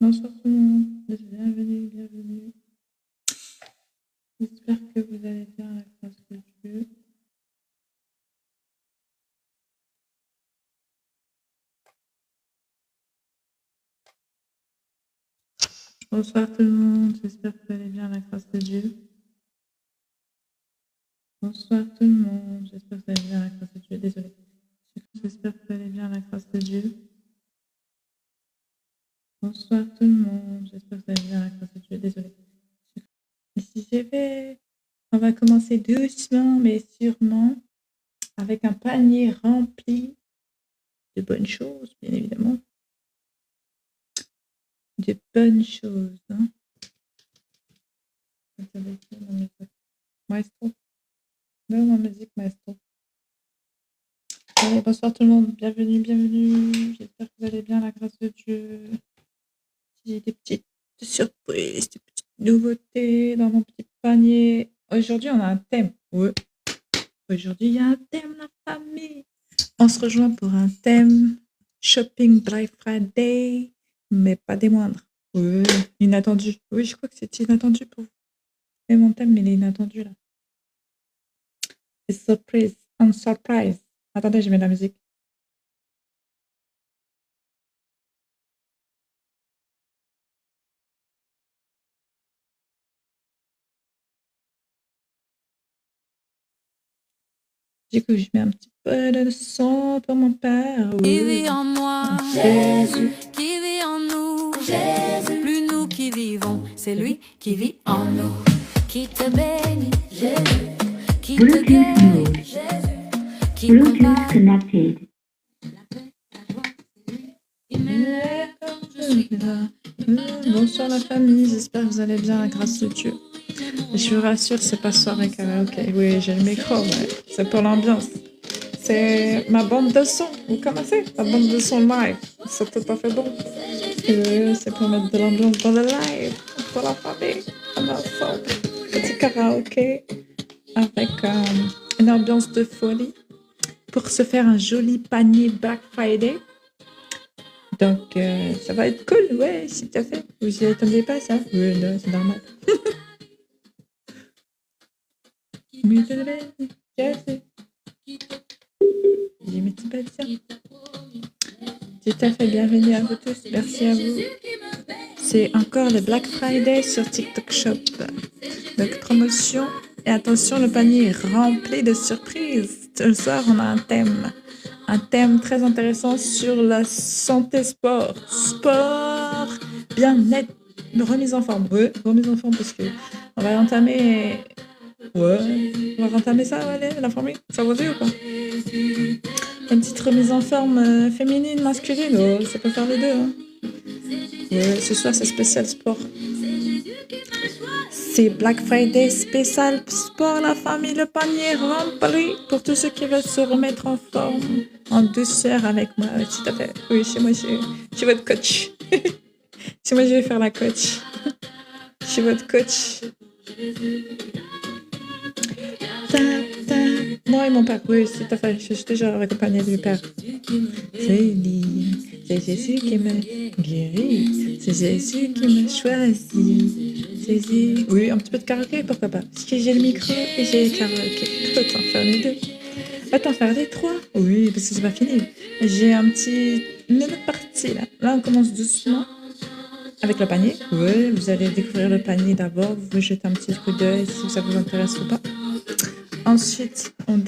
Bonsoir tout le monde, bienvenue, bienvenue. J'espère que vous allez bien à la grâce de Dieu. Bonsoir tout le monde, j'espère que vous allez bien à la grâce de Dieu. Bonsoir tout le monde, j'espère que vous allez bien à la grâce de Dieu. Désolée. J'espère que vous allez bien à la grâce de Dieu. Bonsoir tout le monde, j'espère que vous allez bien à la grâce de Dieu. Désolée. Ici j'y vais. On va commencer doucement mais sûrement avec un panier rempli de bonnes choses, bien évidemment. De bonnes choses. Hein. Maestro. Non, ma musique, maestro. Allez, bonsoir tout le monde. Bienvenue, bienvenue. J'espère que vous allez bien, la grâce de Dieu. J'ai des petites surprises, des petites nouveautés dans mon petit panier. Aujourd'hui, on a un thème. Ouais. Aujourd'hui, il y a un thème, la famille. On se rejoint pour un thème Shopping Black Friday, mais pas des moindres. Oui, inattendu. Oui, je crois que c'est inattendu pour vous. Et mon thème, il est inattendu là. C'est surprise, on surprise. Attendez, je mets la musique. Du coup, je mets un petit peu de son pour mon père. Oui. Qui vit en moi, Jésus. Qui vit en nous, Jésus. Plus nous qui vivons, c'est lui qui vit en nous. Qui te bénit, Jésus. Qui te guérit, Jésus. Qui Bluetooth connected. Bonsoir la famille, j'espère que vous allez bien, la grâce de Dieu. Je vous rassure, c'est pas soirée karaoké. Oui, j'ai le micro, mais c'est pour l'ambiance. C'est ma bande de son. Vous connaissez la bande de son live? C'est tout à fait bon. C'est pour mettre de l'ambiance dans le live, pour la famille, ensemble. Petit karaoké avec une ambiance de folie pour se faire un joli panier Black Friday. Donc, ça va être cool, ouais, si tout à fait. Vous n'y attendez pas, ça? Oui, non, c'est normal. Tout à fait, bienvenue à vous tous, merci à vous. C'est encore le Black Friday sur TikTok Shop. Donc, promotion. Et attention, le panier est rempli de surprises. Ce soir, on a un thème. Un thème très intéressant sur la santé sport. Sport, bien-être, remise en forme. Oui, remise en forme parce que on va entamer... Ouais, on va entamer ça, allez, la famille. Ça vous dit ou pas? Une petite remise en forme féminine, masculine. Oh, ça peut faire les deux. Hein. Ouais, ce soir, c'est spécial sport. C'est Black Friday spécial sport, la famille, le panier rempli pour tous ceux qui veulent se remettre en forme, en douceur avec moi. Tout à fait. Oui, chez moi, je suis votre coach. Chez moi, je vais faire la coach. Je suis votre coach. Moi et mon père, oui, tout à fait. Je suis toujours accompagnée du père. C'est Jésus qui m'a guéri. C'est Jésus qui m'a choisi. Jésus. Oui, un petit peu de karaoké, pourquoi pas. Parce que j'ai le micro et j'ai le karaoké. Autant faire les deux. Autant faire les trois. Oui, parce que c'est pas fini. J'ai une autre partie là. Là, on commence doucement avec le panier. Oui, vous allez découvrir le panier d'abord. Vous jetez un petit coup d'œil si ça vous intéresse ou pas. Ensuite, on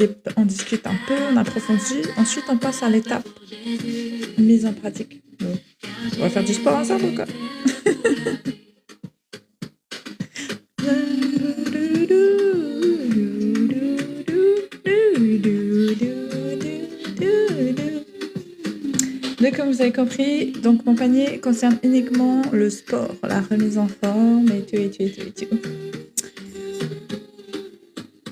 discute un peu, on approfondit. Ensuite, on passe à l'étape mise en pratique. Donc, on va faire du sport ensemble ou quoi? Donc, comme vous avez compris, donc mon panier concerne uniquement le sport, la remise en forme et tout.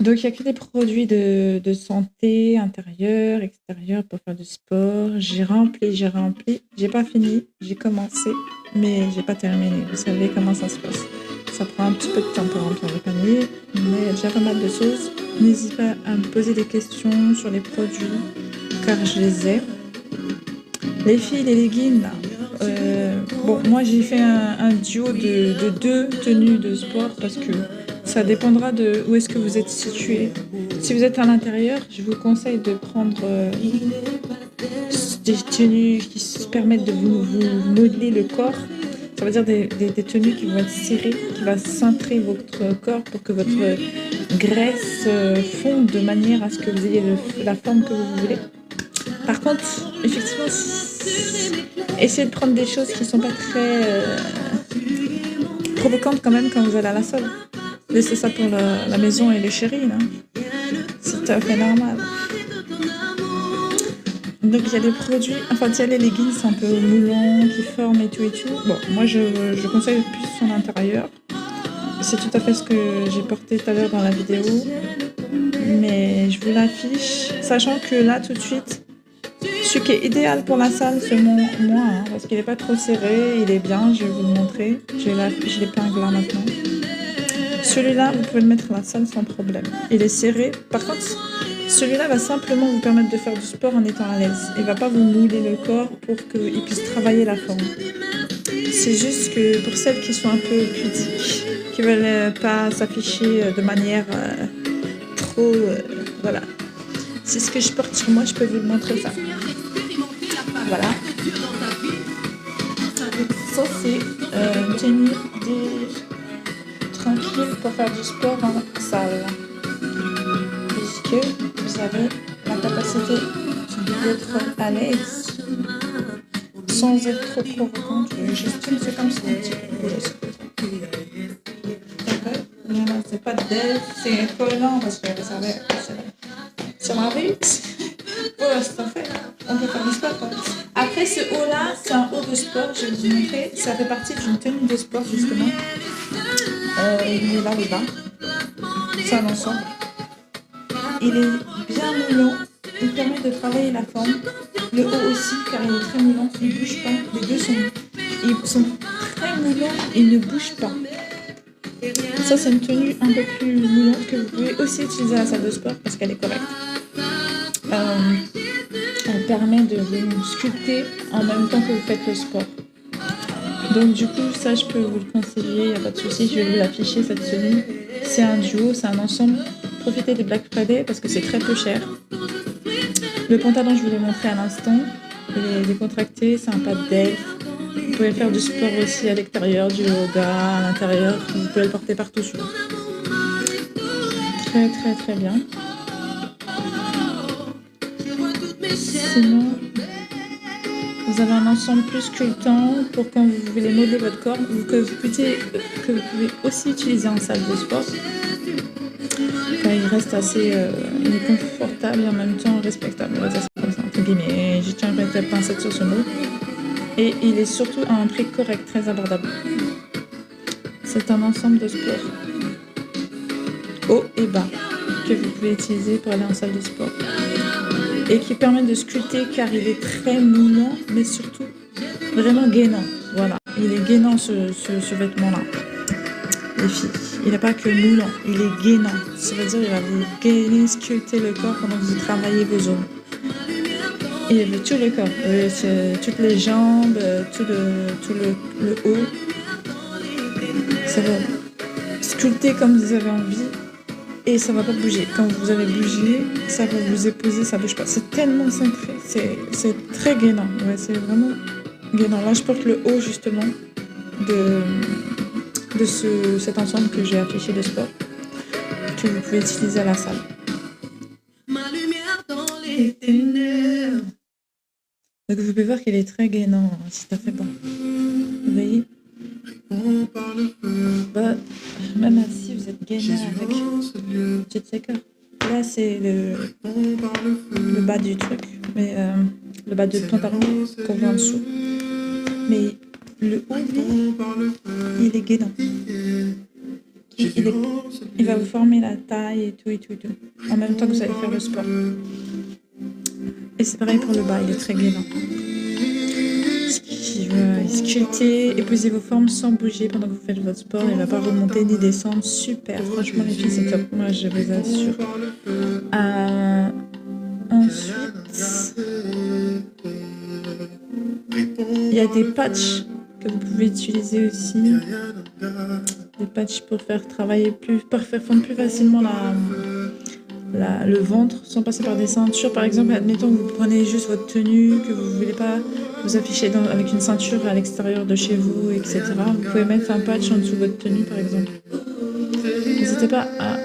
Donc, il n'y a que des produits de santé, intérieure, extérieure, pour faire du sport. J'ai rempli. J'ai pas fini, j'ai commencé, mais j'ai pas terminé. Vous savez comment ça se passe. Ça prend un petit peu de temps pour remplir le panier, mais il y a déjà pas mal de choses. N'hésitez pas à me poser des questions sur les produits, car je les ai. Les filles, les leggings, là, bon, moi j'ai fait un duo de 2 tenues de sport parce que ça dépendra de où est-ce que vous êtes situé. Si vous êtes à l'intérieur, je vous conseille de prendre des tenues qui se permettent de vous modeler le corps. Ça veut dire des tenues qui vont être serrées, qui vont cintrer votre corps pour que votre graisse fonde de manière à ce que vous ayez la forme que vous voulez. Par contre, effectivement, essayez de prendre des choses qui ne sont pas très provocantes quand même quand vous allez à la salle. Laissez ça pour la maison et les chéris, là. C'est tout à fait normal. Donc il y a des produits, enfin il y a les leggings un peu moulants, qui forment et tout. Bon, moi je conseille plus son intérieur. C'est tout à fait ce que j'ai porté tout à l'heure dans la vidéo. Mais je vous l'affiche, sachant que là tout de suite, ce qui est idéal pour la salle, c'est moi, hein, parce qu'il n'est pas trop serré, il est bien, je vais vous le montrer. Je l'épingle là maintenant. Celui-là, vous pouvez le mettre à la salle sans problème. Il est serré. Par contre, celui-là va simplement vous permettre de faire du sport en étant à l'aise. Il ne va pas vous mouler le corps pour qu'il puisse travailler la forme. C'est juste que pour celles qui sont un peu pudiques, qui ne veulent pas s'afficher de manière trop... voilà. C'est ce que je porte sur moi, je peux vous le montrer ça. Voilà. Ça, c'est une tenue tranquille pour faire du sport en salle. Puisque vous avez la capacité d'être à l'aise sans être trop provocante. Juste une séquence un petit peu. C'est pas d'elle, c'est collant parce que vous savez, sur ma rue, pour l'instant fait, on peut faire du sport. Quoi. Après ce haut-là, c'est un haut de sport, je vais vous montrer. Ça fait partie d'une tenue de sport justement. Il est là le bas. C'est un ensemble. Il est bien moulant, il permet de travailler la forme. Le haut aussi, car il est très moulant, il ne bouge pas. Les deux sont très moulants et ne bougent pas. Ça, c'est une tenue un peu plus moulante que vous pouvez aussi utiliser à la salle de sport parce qu'elle est correcte. Elle permet de vous sculpter en même temps que vous faites le sport. Donc du coup, ça, je peux vous le conseiller, il n'y a pas de souci, je vais vous l'afficher, cette tenue. C'est un duo, c'est un ensemble. Profitez des Black Friday parce que c'est très peu cher. Le pantalon, je vous l'ai montré à l'instant. Il est décontracté, c'est un pas d'elfe. Vous pouvez faire du sport aussi à l'extérieur, du yoga à l'intérieur. Vous pouvez le porter partout sur. Très très très bien. Sinon, vous avez un ensemble plus sculptant pour quand vous voulez modeler votre corps, que vous pouvez aussi utiliser en salle de sport. Enfin, il reste assez il est confortable et en même temps respectable. On va dire ça comme ça, entre guillemets. Je tiens à mettre la pincette sur ce mot. Et il est surtout à un prix correct, très abordable. C'est un ensemble de sport haut et bas que vous pouvez utiliser pour aller en salle de sport. Et qui permet de sculpter car il est très moulant, mais surtout vraiment gainant. Voilà, il est gainant ce vêtement-là. Les filles, il n'est pas que moulant, il est gainant. Ça veut dire qu'il va vous gainer, sculpter le corps pendant que vous travaillez vos zones. Et tout le corps, toutes les jambes, tout le haut. Ça va sculpter comme vous avez envie. Et ça va pas bouger. Quand vous avez bougé, ça va vous épouser, ça bouge pas. C'est tellement cintré, c'est très gainant. Ouais, c'est vraiment gainant. Là, je porte le haut justement de cet ensemble que j'ai affiché de sport que vous pouvez utiliser à la salle. Donc vous pouvez voir qu'il est très gainant, c'est tout à fait bon. Vous voyez? Bah, même si vous êtes gainant avec jet secker. Là c'est le bas du truc, mais le bas du pantalon qu'on voit en dessous. Mais le haut, il est gainant. Il va vous former la taille et tout. En même temps que vous allez faire le sport. Et c'est pareil pour le bas, il est très gainant. Sculpter, épousez vos formes sans bouger pendant que vous faites votre sport. Il ne va pas remonter ni descendre. Super, franchement les filles, c'est top. Moi, je vous assure. Ensuite, Il y a des patchs que vous pouvez utiliser aussi. Des patchs pour faire fondre plus facilement le ventre sans passer par des ceintures. Par exemple, admettons que vous prenez juste votre tenue, que vous ne voulez pas vous afficher avec une ceinture à l'extérieur de chez vous, etc. Vous pouvez mettre un patch en dessous de votre tenue, par exemple. N'hésitez pas à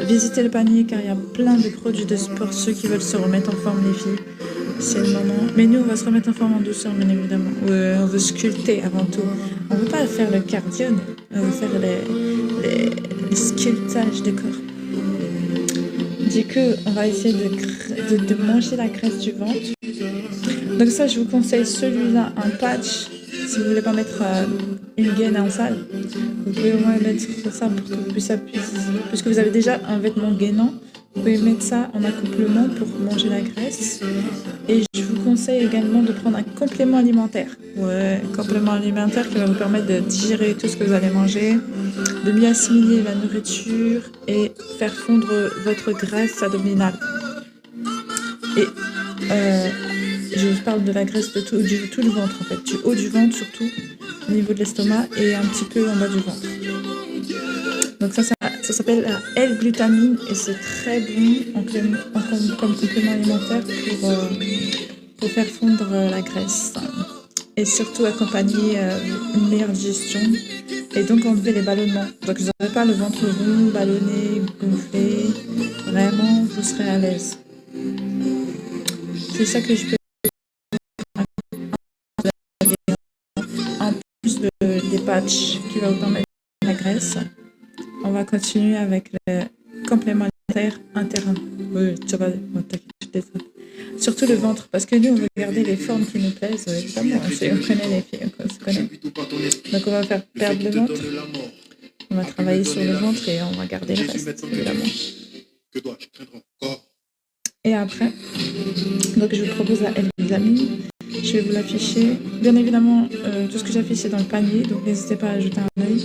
visiter le panier car il y a plein de produits de sport, ceux qui veulent se remettre en forme, les filles. C'est le moment. Mais nous, on va se remettre en forme en douceur, bien évidemment. On veut sculpter avant tout. On ne veut pas faire le cardio, on veut faire les sculptages de corps. Du coup, on va essayer de manger la graisse du ventre. Donc ça, je vous conseille celui-là, un patch. Si vous voulez pas mettre une gaine en salle, vous pouvez au moins mettre ça pour que ça puisse... Puisque vous avez déjà un vêtement gainant, vous pouvez mettre ça en accouplement pour manger la graisse. Et je vous conseille également de prendre un complément alimentaire. Ouais, complément alimentaire qui va vous permettre de digérer tout ce que vous allez manger, de mieux assimiler la nourriture et faire fondre votre graisse abdominale. Et je vous parle de la graisse de tout le ventre en fait, du haut du ventre surtout, au niveau de l'estomac et un petit peu en bas du ventre. Donc ça s'appelle la L-glutamine et c'est très bon comme complément alimentaire pour faire fondre la graisse et surtout accompagner une meilleure digestion et donc enlever les ballonnements. Donc vous n'aurez pas le ventre rond, ballonné, gonflé, vraiment vous serez à l'aise. C'est ça que je peux en plus des patchs qui va vous permettre la graisse. On va continuer avec le complément alimentaire interne. Oui, tu vas surtout le ventre, parce que nous, on veut garder les formes qui nous plaisent. Évidemment, on connaît les filles, on se connaît. Donc, on va faire perdre le ventre. On va travailler sur le ventre et on va garder le reste, évidemment. Et après, donc je vous propose la L-glutamine. Je vais vous l'afficher. Bien évidemment, tout ce que j'affiche c'est dans le panier, donc n'hésitez pas à jeter un œil.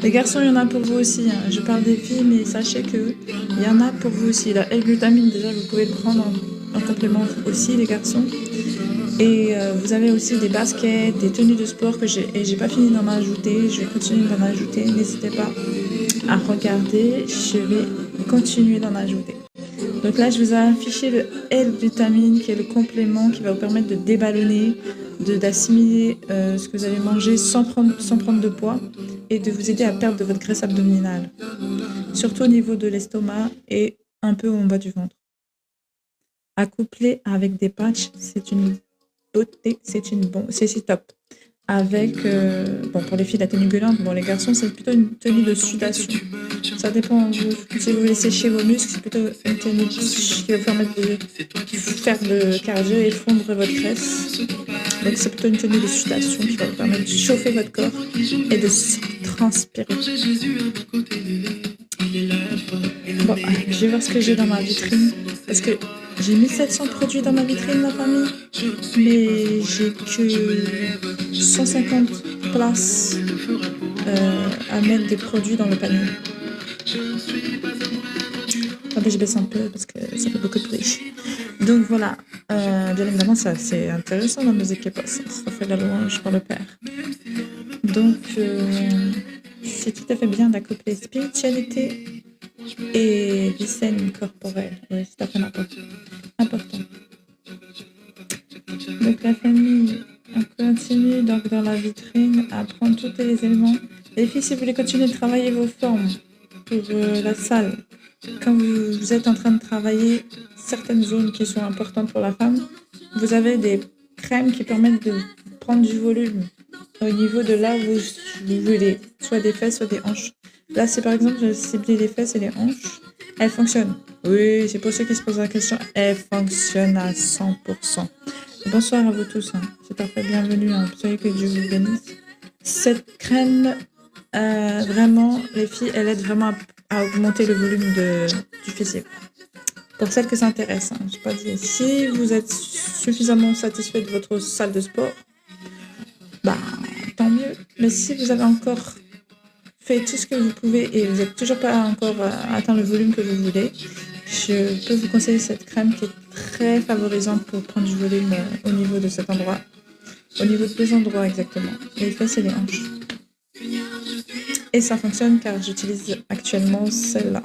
Les garçons, il y en a pour vous aussi. Hein. Je parle des filles, mais sachez qu'il y en a pour vous aussi. La L-glutamine, déjà, vous pouvez le prendre en complément aussi, les garçons. Et vous avez aussi des baskets, des tenues de sport que j'ai pas fini d'en ajouter. Je vais continuer d'en ajouter. N'hésitez pas à regarder. Je vais continuer d'en ajouter. Donc là, je vous ai affiché le L-glutamine qui est le complément qui va vous permettre de déballonner, d'assimiler ce que vous allez manger sans prendre de poids et de vous aider à perdre de votre graisse abdominale. Surtout au niveau de l'estomac et un peu en bas du ventre. Accouplé avec des patchs, c'est une beauté, c'est top. Avec, pour les filles, la tenue gueulante, les garçons, c'est plutôt une tenue de sudation. Ça dépend, si vous voulez sécher vos muscles, c'est plutôt une tenue qui va vous permettre de faire le cardio et fondre votre graisse. Donc c'est plutôt une tenue de sudation qui va vous permettre de chauffer votre corps et de transpirer. Bon, je vais voir ce que j'ai dans ma vitrine, parce que j'ai 1700 produits dans ma vitrine, la famille, mais j'ai que 150 places à mettre des produits dans le panier. Attendez, je baisse un peu parce que ça fait beaucoup de bruit. Donc voilà, bien évidemment, ça c'est intéressant la musique qui passe, ça fait la louange par le Père. Donc c'est tout à fait bien d'accoupler spiritualité et l'hygiène corporelle. Oui, c'est tout à fait important. Donc la famille, on continue donc dans la vitrine à prendre tous les éléments. Les filles, si vous voulez continuer de travailler vos formes pour la salle, quand vous êtes en train de travailler certaines zones qui sont importantes pour la femme, vous avez des crèmes qui permettent de prendre du volume au niveau de là où vous voulez, soit des fesses, soit des hanches. Là, c'est par exemple, j'ai ciblé les fesses et les hanches. Elles fonctionnent. Oui, c'est pour ceux qui se posent la question. Elles fonctionnent à 100%. Bonsoir à vous tous. Hein. C'est parfait, bienvenue. Hein. Soyez que Dieu vous bénisse. Cette crème, vraiment, les filles, elle aide vraiment à augmenter le volume du physique. Pour celles que ça intéresse, hein. J'ai pas dit. Si vous êtes suffisamment satisfait de votre salle de sport, tant mieux. Mais si vous avez encore fait tout ce que vous pouvez et vous n'êtes toujours pas encore atteint le volume que vous voulez, je peux vous conseiller cette crème qui est très favorisante pour prendre du volume au niveau de cet endroit. Au niveau de 2 endroits exactement, les fesses et les hanches. Et ça fonctionne car j'utilise actuellement celle-là.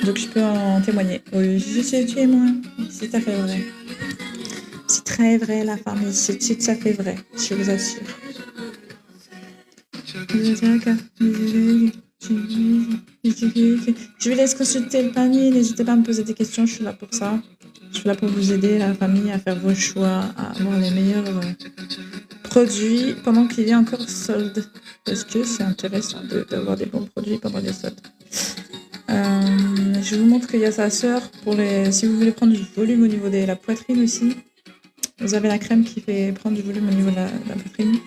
Donc je peux en témoigner. Oui, je suis témoin. C'est tout à fait vrai. C'est très vrai la famille, c'est tout à fait vrai, je vous assure. Je vous laisse consulter le panier, n'hésitez pas à me poser des questions, je suis là pour ça. Je suis là pour vous aider, la famille, à faire vos choix, à avoir les meilleurs produits pendant qu'il y a encore solde. Parce que c'est intéressant d'avoir des bons produits pendant les soldes. Je vous montre qu'il y a sa sœur pour si vous voulez prendre du volume au niveau de la poitrine aussi. Vous avez la crème qui fait prendre du volume au niveau de la poitrine.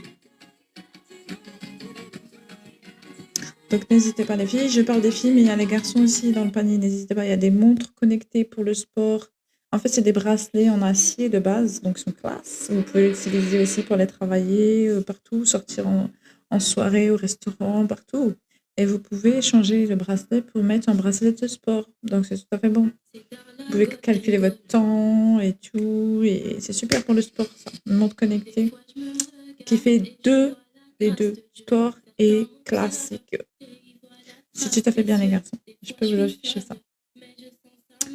Donc n'hésitez pas les filles, je parle des filles, mais il y a les garçons aussi dans le panier, n'hésitez pas, il y a des montres connectées pour le sport. En fait, c'est des bracelets en acier de base, donc ils sont classe. Vous pouvez l'utiliser aussi pour les travailler partout, sortir en soirée, au restaurant, partout. Et vous pouvez changer le bracelet pour mettre un bracelet de sport, donc c'est tout à fait bon. Vous pouvez calculer votre temps et tout, et c'est super pour le sport, ça. Une montre connectée qui fait les deux, sport et classique. C'est tout à fait bien les garçons. Je peux vous afficher ça.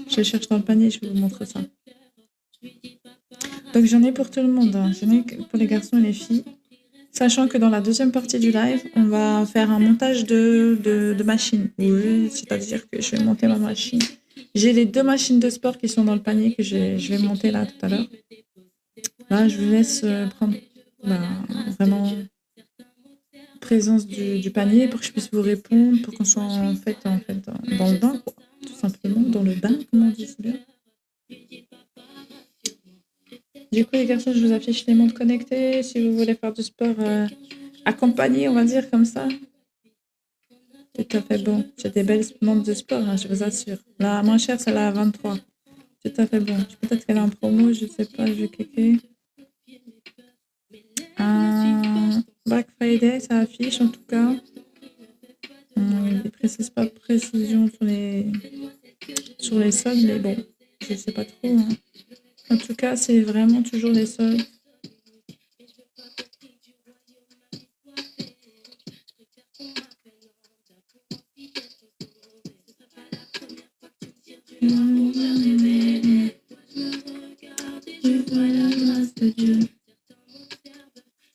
Je cherche dans le panier, je vais vous montrer ça. Donc j'en ai pour tout le monde. Hein. J'en ai pour les garçons et les filles. Sachant que dans la deuxième partie du live, on va faire un montage de machines. Oui, c'est-à-dire que je vais monter ma machine. J'ai les 2 machines de sport qui sont dans le panier que je vais monter là tout à l'heure. Là, je vous laisse prendre vraiment présence du panier pour que je puisse vous répondre, pour qu'on soit en fait dans le bain, quoi. Tout simplement, dans le bain, comme on dit, c'est bien. Du coup, les garçons, je vous affiche les montres connectées. Si vous voulez faire du sport accompagné, on va dire comme ça. Tout à fait bon. J'ai des belles montres de sport, hein, je vous assure. La moins chère, c'est la 23. Tout à fait bon. Peut-être qu'elle est en promo, je ne sais pas, je vais cliquer. Black Friday, ça affiche en tout cas. Il ne précise pas de précision sur les soldes, mais bon, je ne sais pas trop. Hein. En tout cas, c'est vraiment toujours les soldes.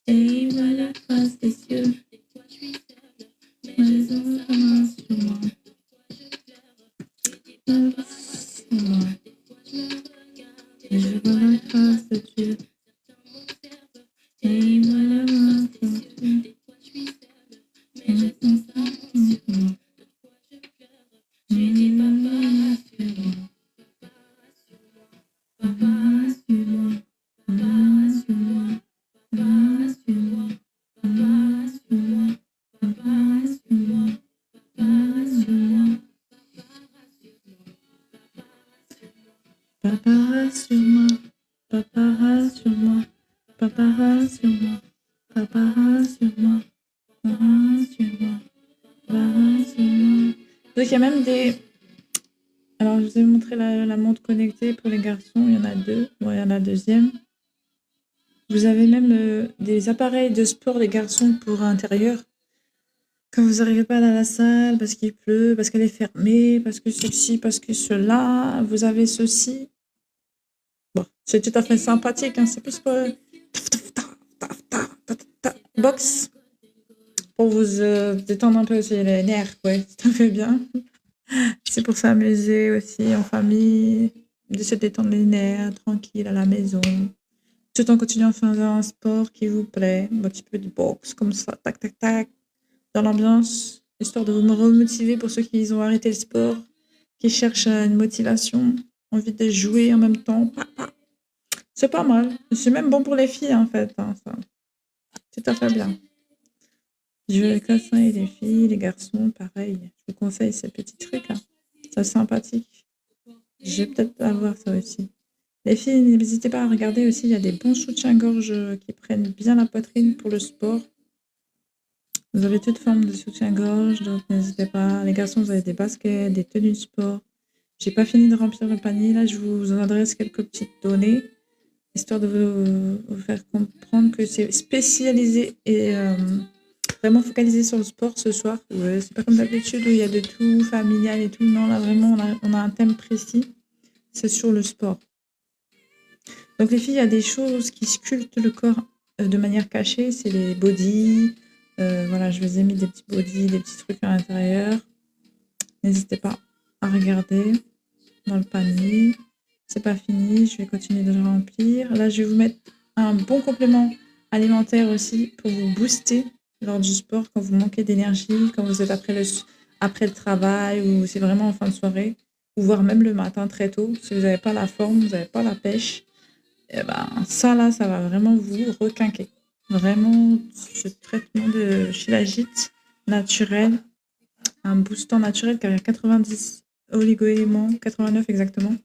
Et voilà la face des cieux. Je vois la face de Dieu. Et voilà la face de Dieu. Papa rassure-moi, papa rassure-moi, papa rassure-moi, papa rassure-moi, papa rassure-moi, papa rassure-moi. Donc il y a même des... Alors je vous ai montré la montre connectée pour les garçons, il y en a 2, bon il y en a la deuxième. Vous avez même des appareils de sport des garçons pour intérieur. Quand vous n'arrivez pas à la salle, parce qu'il pleut, parce qu'elle est fermée, parce que ceci, parce que cela, vous avez ceci. Bon, c'est tout à fait sympathique, hein. C'est plus pour box pour vous détendre un peu aussi les nerfs, ouais, tout à fait bien. C'est pour s'amuser aussi en famille, de se détendre les nerfs, tranquille à la maison, tout en continuant à faire un sport qui vous plaît, un petit peu de boxe comme ça, tac, tac, tac, dans l'ambiance, histoire de vous remotiver pour ceux qui ont arrêté le sport, qui cherchent une motivation, envie de jouer en même temps. C'est pas mal. C'est même bon pour les filles, en fait. Hein, ça. Tout à fait bien. Jouer avec les et les filles, les garçons, pareil. Je vous conseille ces petits trucs-là. C'est sympathique. Je vais peut-être avoir ça aussi. Les filles, n'hésitez pas à regarder aussi. Il y a des bons soutiens-gorge qui prennent bien la poitrine pour le sport. Vous avez toute forme de soutien-gorge, donc n'hésitez pas. Les garçons, vous avez des baskets, des tenues de sport. J'ai pas fini de remplir le panier. Là, je vous en adresse quelques petites données. histoire de vous faire comprendre que c'est spécialisé et vraiment focalisé sur le sport ce soir. C'est pas comme d'habitude où il y a de tout, familial et tout. Non, là vraiment, on a un thème précis. C'est sur le sport. Donc les filles, il y a des choses qui sculptent le corps de manière cachée. C'est les body. Voilà, je vous ai mis des petits body, des petits trucs à l'intérieur. N'hésitez pas à regarder dans le panier. C'est pas fini, je vais continuer de le remplir. Là, je vais vous mettre un bon complément alimentaire aussi pour vous booster lors du sport quand vous manquez d'énergie, quand vous êtes après le travail ou c'est vraiment en fin de soirée, ou voire même le matin très tôt. Si vous n'avez pas la forme, vous n'avez pas la pêche, et ben ça là, ça va vraiment vous requinquer. Vraiment, ce traitement de Shilajit naturel, un boostant naturel car il y a 90 oligo-éléments, 89 exactement.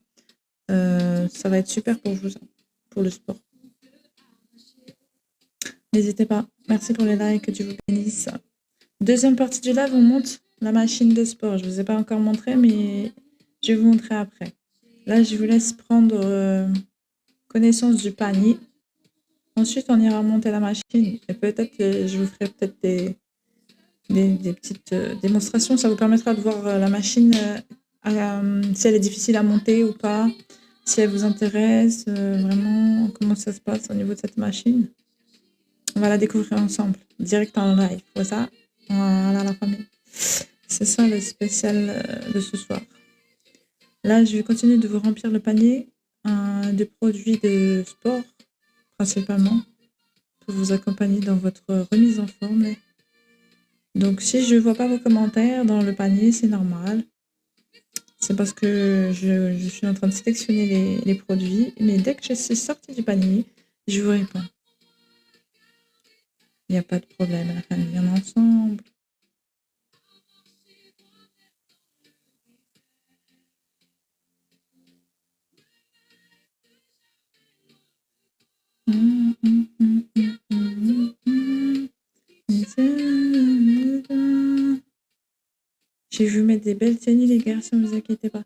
Ça va être super pour vous, pour le sport. N'hésitez pas. Merci pour les likes, que Dieu vous bénisse. Deuxième partie du live, on monte la machine de sport. Je ne vous ai pas encore montré, mais je vais vous montrer après. Là, je vous laisse prendre connaissance du panier. Ensuite, on ira monter la machine. Et peut-être, je vous ferai peut-être des petites démonstrations. Ça vous permettra de voir la machine, si elle est difficile à monter ou pas. Si elle vous intéresse, vraiment, comment ça se passe au niveau de cette machine. On va la découvrir ensemble, direct en live. Voilà la famille. C'est ça le spécial de ce soir. Là, je vais continuer de vous remplir le panier de produits de sport, principalement, pour vous accompagner dans votre remise en forme. Donc, si je ne vois pas vos commentaires dans le panier, c'est normal. C'est parce que je suis en train de sélectionner les produits. Mais dès que je suis sortie du panier, je vous réponds. Il n'y a pas de problème, la famille, on est ensemble. Je vais vous mettre des belles tenues, les garçons, ne vous inquiétez pas.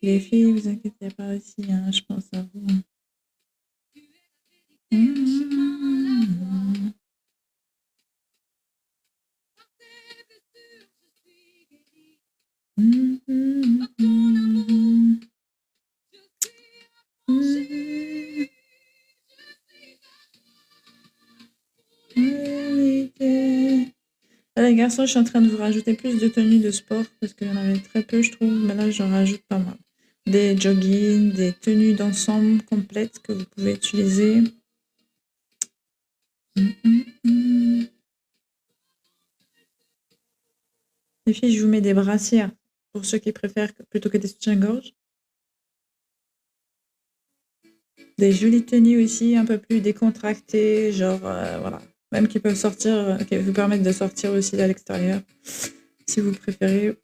Les filles, vous inquiétez pas aussi, hein, je pense à vous. Là, les garçons, je suis en train de vous rajouter plus de tenues de sport parce qu'il y en avait très peu, je trouve, mais là, j'en rajoute pas mal. Des joggings, des tenues d'ensemble complètes que vous pouvez utiliser. Les filles, je vous mets des brassières pour ceux qui préfèrent plutôt que des soutiens-gorge. Des jolies tenues aussi, un peu plus décontractées, genre, voilà. Même qui peuvent sortir, qui vous permettent de sortir aussi à l'extérieur, si vous préférez.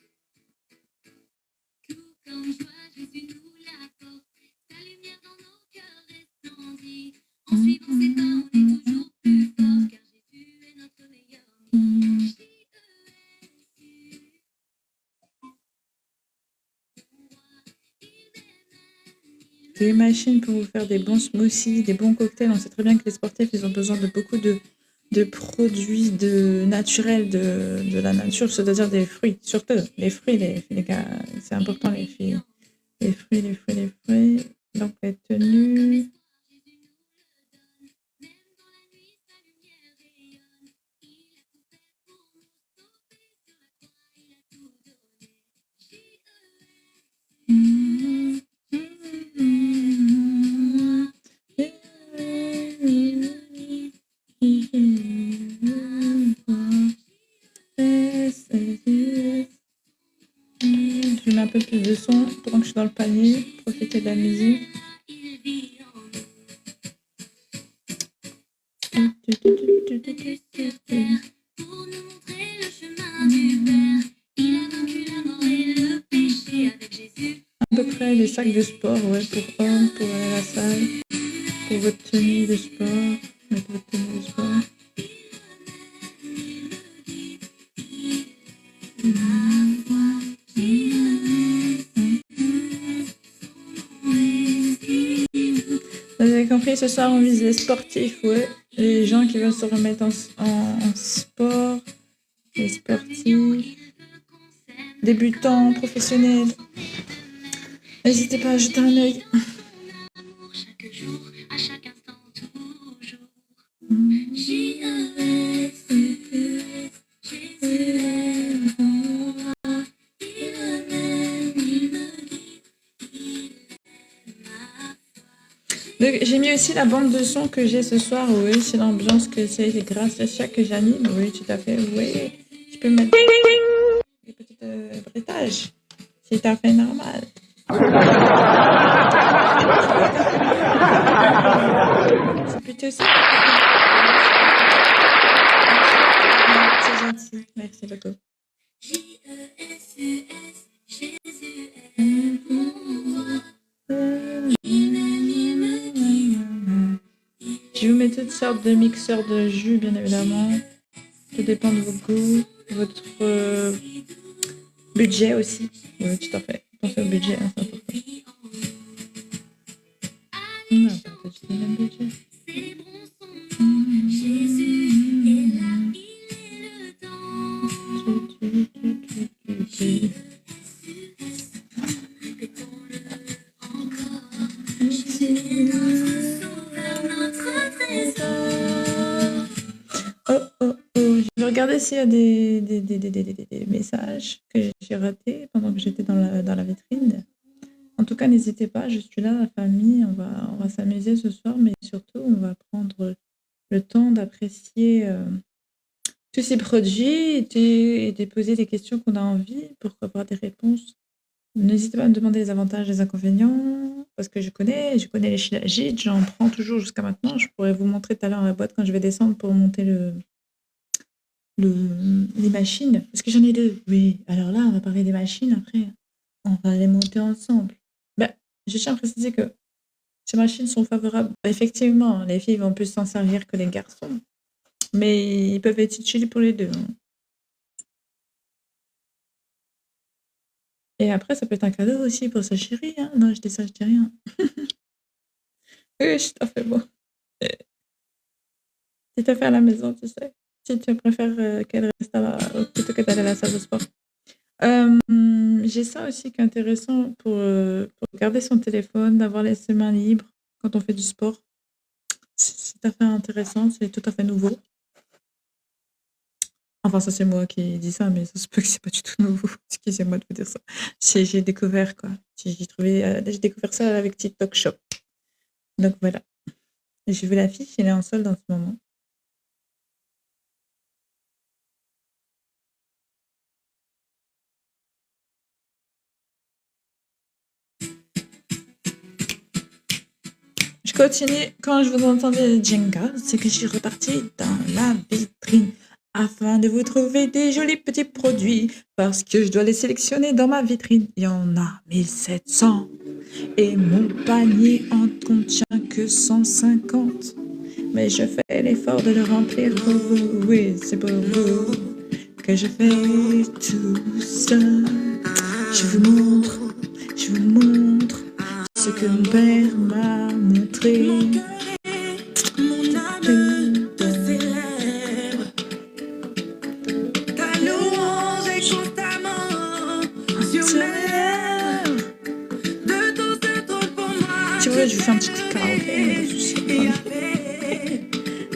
Des machines pour vous faire des bons smoothies, des bons cocktails. On sait très bien que les sportifs, ils ont besoin de beaucoup de produits naturels de la nature, c'est-à-dire des fruits. Surtout les fruits, les gars, c'est important les filles. Les fruits. Donc les tenues. Je mets un peu plus de son pendant que je suis dans le panier. Profitez de la musique. À peu près les sacs de sport, ouais, pour hommes, pour aller à la salle, pour votre tenue de sport, mettre votre tenue de sport. Vous avez compris, ce soir, on vise les sportifs, ouais. Les gens qui veulent se remettre en sport, les sportifs, débutants, professionnels. N'hésitez pas à jeter un œil. J'ai mis aussi la bande de son que j'ai ce soir. Oui, c'est l'ambiance que c'est grâce à ça que j'anime. Oui, tout à fait. Oui, je peux mettre des petits bruitages. C'est tout à fait normal. C'est plutôt ça. C'est gentil. Merci beaucoup. Je vous mets toutes sortes de mixeurs de jus, bien évidemment. Tout dépend de vos goûts, votre budget aussi. Oui, tout à fait. Pensez au budget, hein, c'est important. Non, pas du tout le même budget. Je vais regarder s'il y a des messages que j'ai ratés pendant que j'étais dans la vitrine. En tout cas, n'hésitez pas, je suis là, la famille, on va s'amuser ce soir, mais surtout, on va prendre le temps d'apprécier tous ces produits et de poser des questions qu'on a envie pour avoir des réponses. N'hésitez pas à me demander les avantages et les inconvénients, parce que je connais les shilajit, j'en prends toujours jusqu'à maintenant. Je pourrais vous montrer tout à l'heure la boîte quand je vais descendre pour monter les machines, parce que j'en ai deux. Oui, alors là, on va parler des machines, après, on va les monter ensemble. Je tiens à préciser que ces machines sont favorables. Effectivement, les filles vont plus s'en servir que les garçons, mais ils peuvent être utiles pour les deux. Et après, ça peut être un cadeau aussi pour sa chérie. Hein. Non, je dis ça, je dis rien. Oui, je t'en fais bon. Si tu fais à la maison, tu sais. Si tu préfères qu'elle reste plutôt que d'aller à la salle de sport. J'ai ça aussi qui est intéressant pour garder son téléphone, d'avoir les mains libres quand on fait du sport. C'est tout à fait intéressant, c'est tout à fait nouveau. Enfin, ça c'est moi qui dis ça, mais ça se peut que c'est pas du tout nouveau. Excusez-moi de vous dire ça. J'ai découvert quoi. J'ai découvert ça avec TikTok Shop. Donc voilà. J'ai vu la fiche, elle est en solde en ce moment. Je continue. Quand je vous entendais Jenga, c'est que je suis repartie dans la vitrine afin de vous trouver des jolis petits produits parce que je dois les sélectionner dans ma vitrine. Il y en a 1700 et mon panier en contient que 150. Mais je fais l'effort de le remplir pour vous. Oui, c'est pour vous que je fais tout ça. Je vous montre ce que mon père m'a montré. Mon âme te célèbre. Ta louange est constamment sur mes lèvres. De ton sein trône pour moi. Si vous voulez, je vous fais un petit karaoké.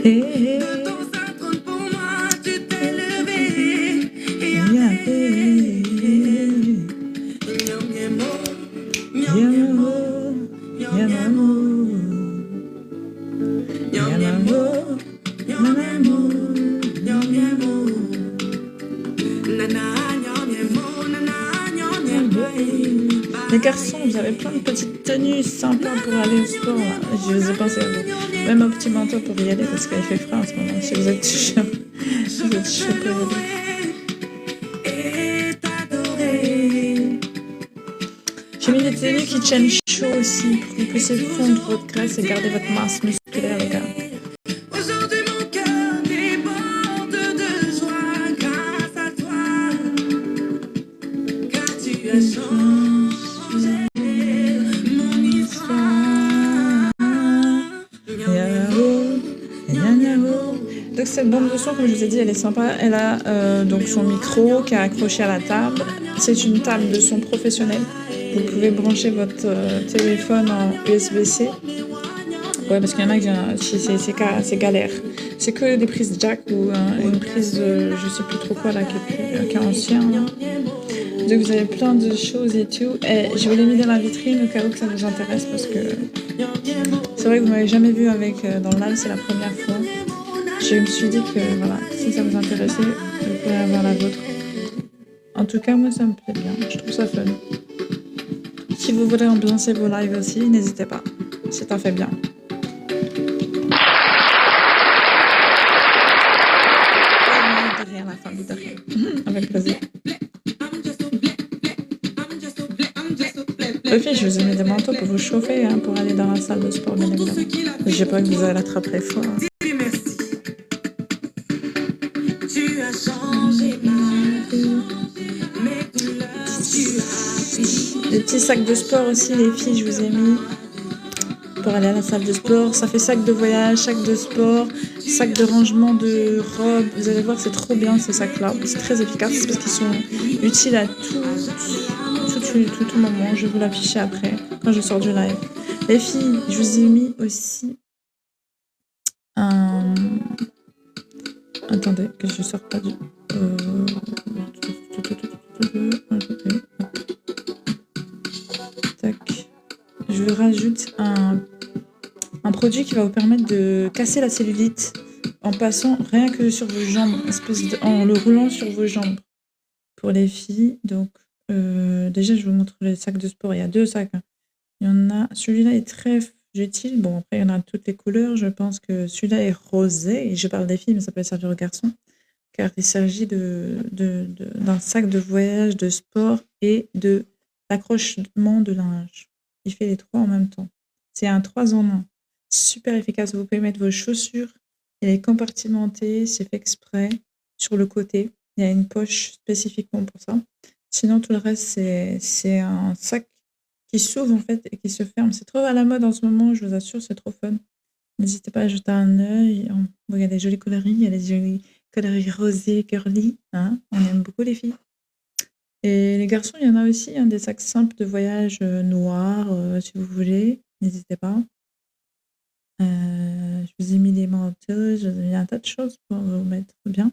De ton sein trône pour moi, tu t'es levé. Les garçons, vous avez plein de petites tenues sympas pour aller au sport. Là. Je vous ai pensé à vous. Même un petit manteau pour y aller parce qu'il fait froid en ce moment. Si vous êtes chaud, pour y aller. J'ai mis des tenues qui tiennent chaud aussi pour que vous puissiez fondre votre graisse et garder votre masse musculaire, les gars. Aujourd'hui mon cœur déborde de joie grâce à toi, car tu as changé mon histoire. cette bande de son, comme je vous ai dit, elle est sympa. Elle a donc son micro qui est accroché à la table. C'est une table de son professionnelle. Vous pouvez brancher votre téléphone en USB-C. Ouais, parce qu'il y en a qui c'est galère. C'est que des prises jack ou une prise, je sais plus trop quoi là, qui est ancien. Là. Donc vous avez plein de choses et tout. Et je vous l'ai mis dans la vitrine au cas où que ça vous intéresse parce que c'est vrai que vous m'avez jamais vu avec dans le live, c'est la première fois. Je me suis dit que voilà, si ça vous intéressait, vous pourrez avoir la vôtre. En tout cas, moi ça me plaît bien, je trouve ça fun. Si vous voulez ambiancer vos lives aussi, n'hésitez pas, c'est un fait bien. De rien, la famille, de rien. Avec plaisir. Les filles, je vous ai mis des manteaux pour vous chauffer, hein, pour aller dans la salle de sport, bien évidemment. Je sais pas que vous allez l'attraper fort. Des petits sacs de sport aussi, les filles, je vous ai mis pour aller à la salle de sport. Ça fait sac de voyage, sac de sport, sac de rangement de robes. Vous allez voir, c'est trop bien ces sacs-là. C'est très efficace parce qu'ils sont utiles à tout moment. Je vais vous l'afficher après quand je sors du live. Les filles, je vous ai mis aussi un... Attendez, que je sors pas du... Tac. Je vous rajoute un produit qui va vous permettre de casser la cellulite en passant rien que sur vos jambes, en le roulant sur vos jambes. Pour les filles, donc déjà je vous montre les sacs de sport. Il y a 2 sacs. Hein. Il y en a, celui-là est très utile. Bon, après il y en a toutes les couleurs. Je pense que celui-là est rosé. Et je parle des filles, mais ça peut servir aux garçons. Car il s'agit d'un sac de voyage, de sport et de l'accrochement de linge. Il fait les 3 en même temps. C'est un 3 en 1. Super efficace. Vous pouvez mettre vos chaussures. Il est compartimenté. C'est fait exprès. Sur le côté, il y a une poche spécifiquement pour ça. Sinon, tout le reste, c'est un sac qui s'ouvre en fait et qui se ferme. C'est trop à la mode en ce moment, je vous assure, c'est trop fun. N'hésitez pas à jeter un œil. Bon, il y a des jolies coloris, il y a des jolies coloris rosés, curly. Hein, on aime beaucoup les filles. Et les garçons, il y en a aussi des sacs simples de voyage noirs, si vous voulez. N'hésitez pas. Je vous ai mis des manteaux, je vous ai mis un tas de choses pour vous mettre bien.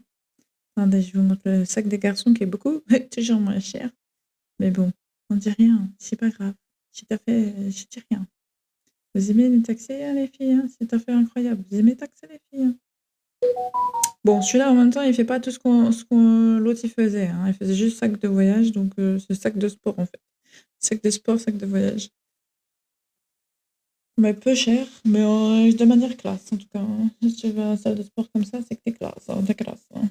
Attendez, je vous montre le sac des garçons qui est beaucoup, toujours moins cher. Mais bon, on dit rien, c'est pas grave. Je dis rien. Vous aimez les taxer, hein, les filles, hein, c'est tout à fait incroyable. Vous aimez taxer les filles. Hein. Bon, celui-là, en même temps, il fait pas tout ce qu'on l'autre il faisait. Hein. Il faisait juste sac de voyage, donc c'est sac de sport en fait. Sac de sport, sac de voyage. Mais peu cher, mais de manière classe en tout cas. Hein. Si tu vas à la salle de sport comme ça, c'est que t'es classe. Hein, t'es classe. Hein.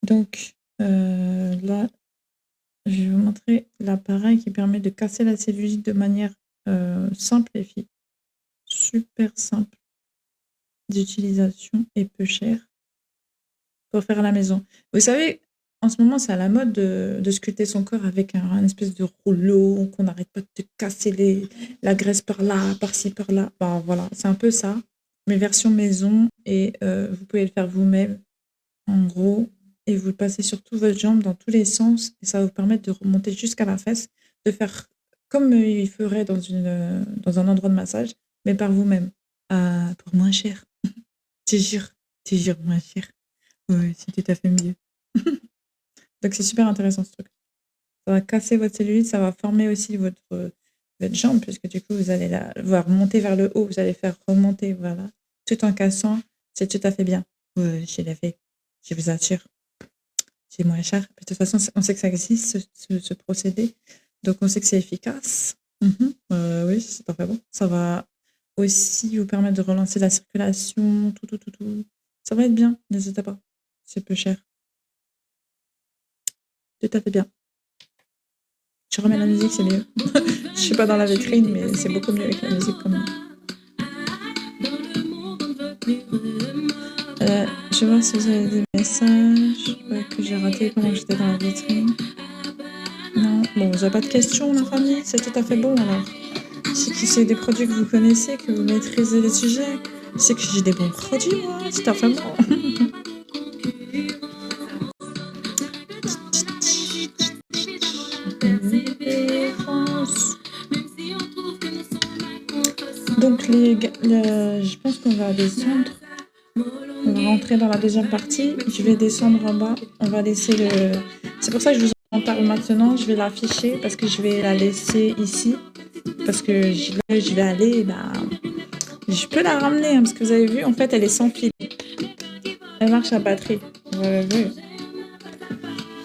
Donc là, je vais vous montrer l'appareil qui permet de casser la cellulite de manière simple les filles. Super simple d'utilisation et peu cher pour faire à la maison. Vous savez, en ce moment, c'est à la mode de sculpter son corps avec un espèce de rouleau qu'on n'arrête pas de casser la graisse par là, par-ci, par-là. Bon, voilà, c'est un peu ça, mais version maison et vous pouvez le faire vous-même en gros. Et vous le passez sur toute votre jambe dans tous les sens et ça va vous permettre de remonter jusqu'à la fesse, de faire comme il ferait dans un endroit de massage, mais par vous-même, pour moins cher. Tu jures, moins cher. Oui, c'est tout à fait mieux. Donc c'est super intéressant ce truc. Ça va casser votre cellulite, ça va former aussi votre jambe, puisque du coup vous allez la voir monter vers le haut, vous allez faire remonter, voilà, tout en cassant, c'est tout à fait bien. Oui, je l'ai fait, je vous assure. C'est moins cher. De toute façon, on sait que ça existe, ce procédé. Donc, on sait que c'est efficace. Oui, c'est parfait bon. Ça va aussi vous permettre de relancer la circulation, tout. Ça va être bien, n'hésitez pas. C'est peu cher. Tout à fait bien. Je remets la musique, c'est mieux. Je suis pas dans la vitrine, mais c'est beaucoup mieux avec la musique quand même. Je vais voir si vous avez des messages que j'ai ratés pendant que j'étais dans la vitrine. Non, bon, vous n'avez pas de questions, la famille? C'est tout à fait bon alors. C'est des produits que vous connaissez, que vous maîtrisez les sujets. C'est que j'ai des bons produits, moi. C'est enfin bon. Donc, je pense qu'on va descendre. On va rentrer dans la deuxième partie. Je vais descendre en bas. On va laisser le... C'est pour ça que je vous en parle maintenant. Je vais l'afficher parce que je vais la laisser ici. Parce que là, je vais aller... je peux la ramener. Hein, parce que vous avez vu, en fait, elle est sans fil. Elle marche à batterie. Vous avez vu.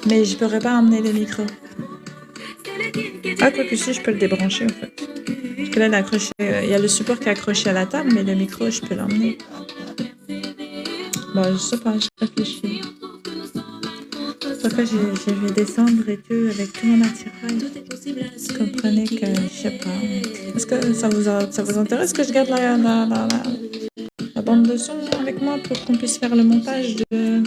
Mais je ne pourrais pas emmener le micro. Ah, quoi que si, je peux le débrancher, en fait. Parce que là, il est accroché, il y a le support qui est accroché à la table, mais le micro, je peux l'emmener. Bon, je sais pas, je réfléchis. Après, je vais descendre et tout, avec tout mon attirail. Vous comprenez que, je sais pas. Est-ce que ça vous intéresse que je garde la bande de son avec moi pour qu'on puisse faire le montage de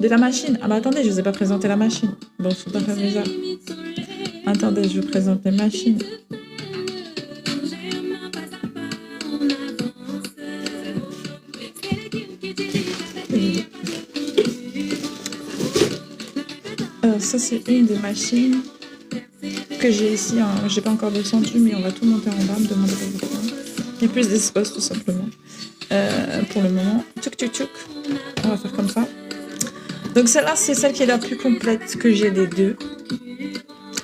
la machine? Ah bah attendez, je vous ai pas présenté la machine. Bon, c'est pas bizarre. Attendez, je vous présente les machines. Alors ça, c'est une des machines que j'ai ici. J'ai pas encore descendu, mais on va tout monter en bas, me demander pourquoi. Il y a plus d'espace, tout simplement. Pour le moment. Tchouk, tchouk, tchouk. On va faire comme ça. Donc celle-là, c'est celle qui est la plus complète que j'ai des deux.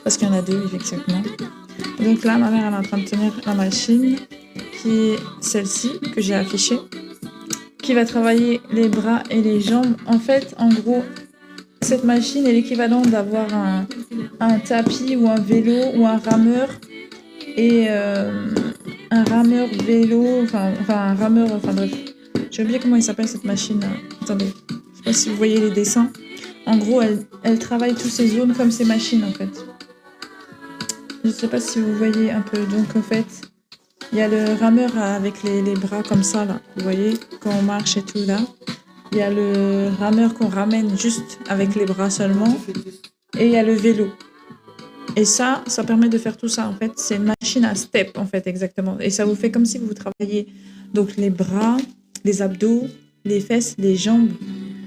Parce qu'il y en a deux, effectivement. Donc là, ma mère, elle est en train de tenir la machine, qui est celle-ci, que j'ai affichée, qui va travailler les bras et les jambes. En fait, en gros, cette machine est l'équivalent d'avoir un tapis ou un vélo ou un rameur. Et un rameur vélo, enfin un rameur, enfin bref. J'ai oublié comment il s'appelle cette machine. Attendez, je sais pas si vous voyez les dessins. En gros, elle travaille toutes ces zones comme ces machines, en fait. Je sais pas si vous voyez un peu. Donc, en fait, il y a le rameur avec les bras comme ça, là. Vous voyez, quand on marche et tout, là. Il y a le rameur qu'on ramène juste avec les bras seulement. Et il y a le vélo. Et ça permet de faire tout ça, en fait. C'est une machine à step, en fait, exactement. Et ça vous fait comme si vous travailliez donc les bras, les abdos, les fesses, les jambes.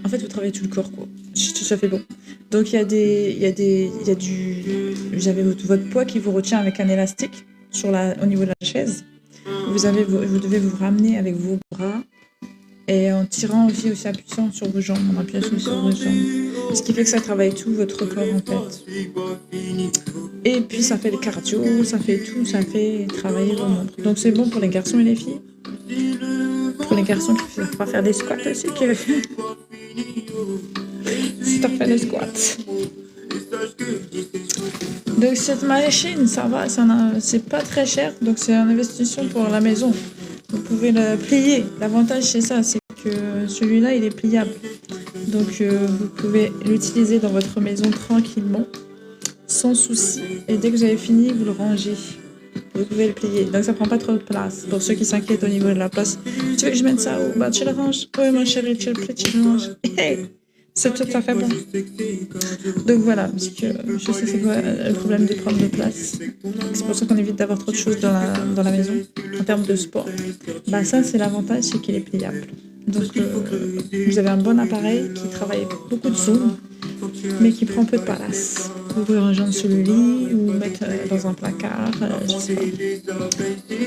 En fait, vous travaillez tout le corps, quoi. Ça fait bon. Donc, vous avez votre poids qui vous retient avec un élastique au niveau de la chaise. Vous devez vous ramener avec vos bras et en tirant aussi appuyant sur vos jambes, en appuyant sur vos jambes. Ce qui fait que ça travaille tout votre corps, en fait. Et puis, ça fait le cardio, ça fait tout, ça fait travailler vos membres. Donc, c'est bon pour les garçons et les filles. Pour les garçons qui ne savent pas faire des squats aussi, c'est à faire des squats. Donc cette machine, ça va, c'est pas très cher, donc c'est une investition pour la maison. Vous pouvez le plier. L'avantage c'est ça, c'est que celui-là il est pliable. Donc vous pouvez l'utiliser dans votre maison tranquillement, sans souci. Et dès que vous avez fini, vous le rangez. Vous pouvez le plier. Donc ça prend pas trop de place. Pour ceux qui s'inquiètent au niveau de la place, tu veux que je mette ça où? Bah tu le ranges. Oui mon chéri, tu le plies, tu le ranges. Hey, c'est tout à fait bon. Donc voilà, parce que je sais c'est quoi le problème de prendre de place. C'est pour ça qu'on évite d'avoir trop de choses dans la maison. En termes de sport, bah ça c'est l'avantage, c'est qu'il est pliable. Donc vous avez un bon appareil qui travaille beaucoup de zones, mais qui prend peu de place. Vous pouvez ranger sur le lit ou mettre dans un placard, je sais pas.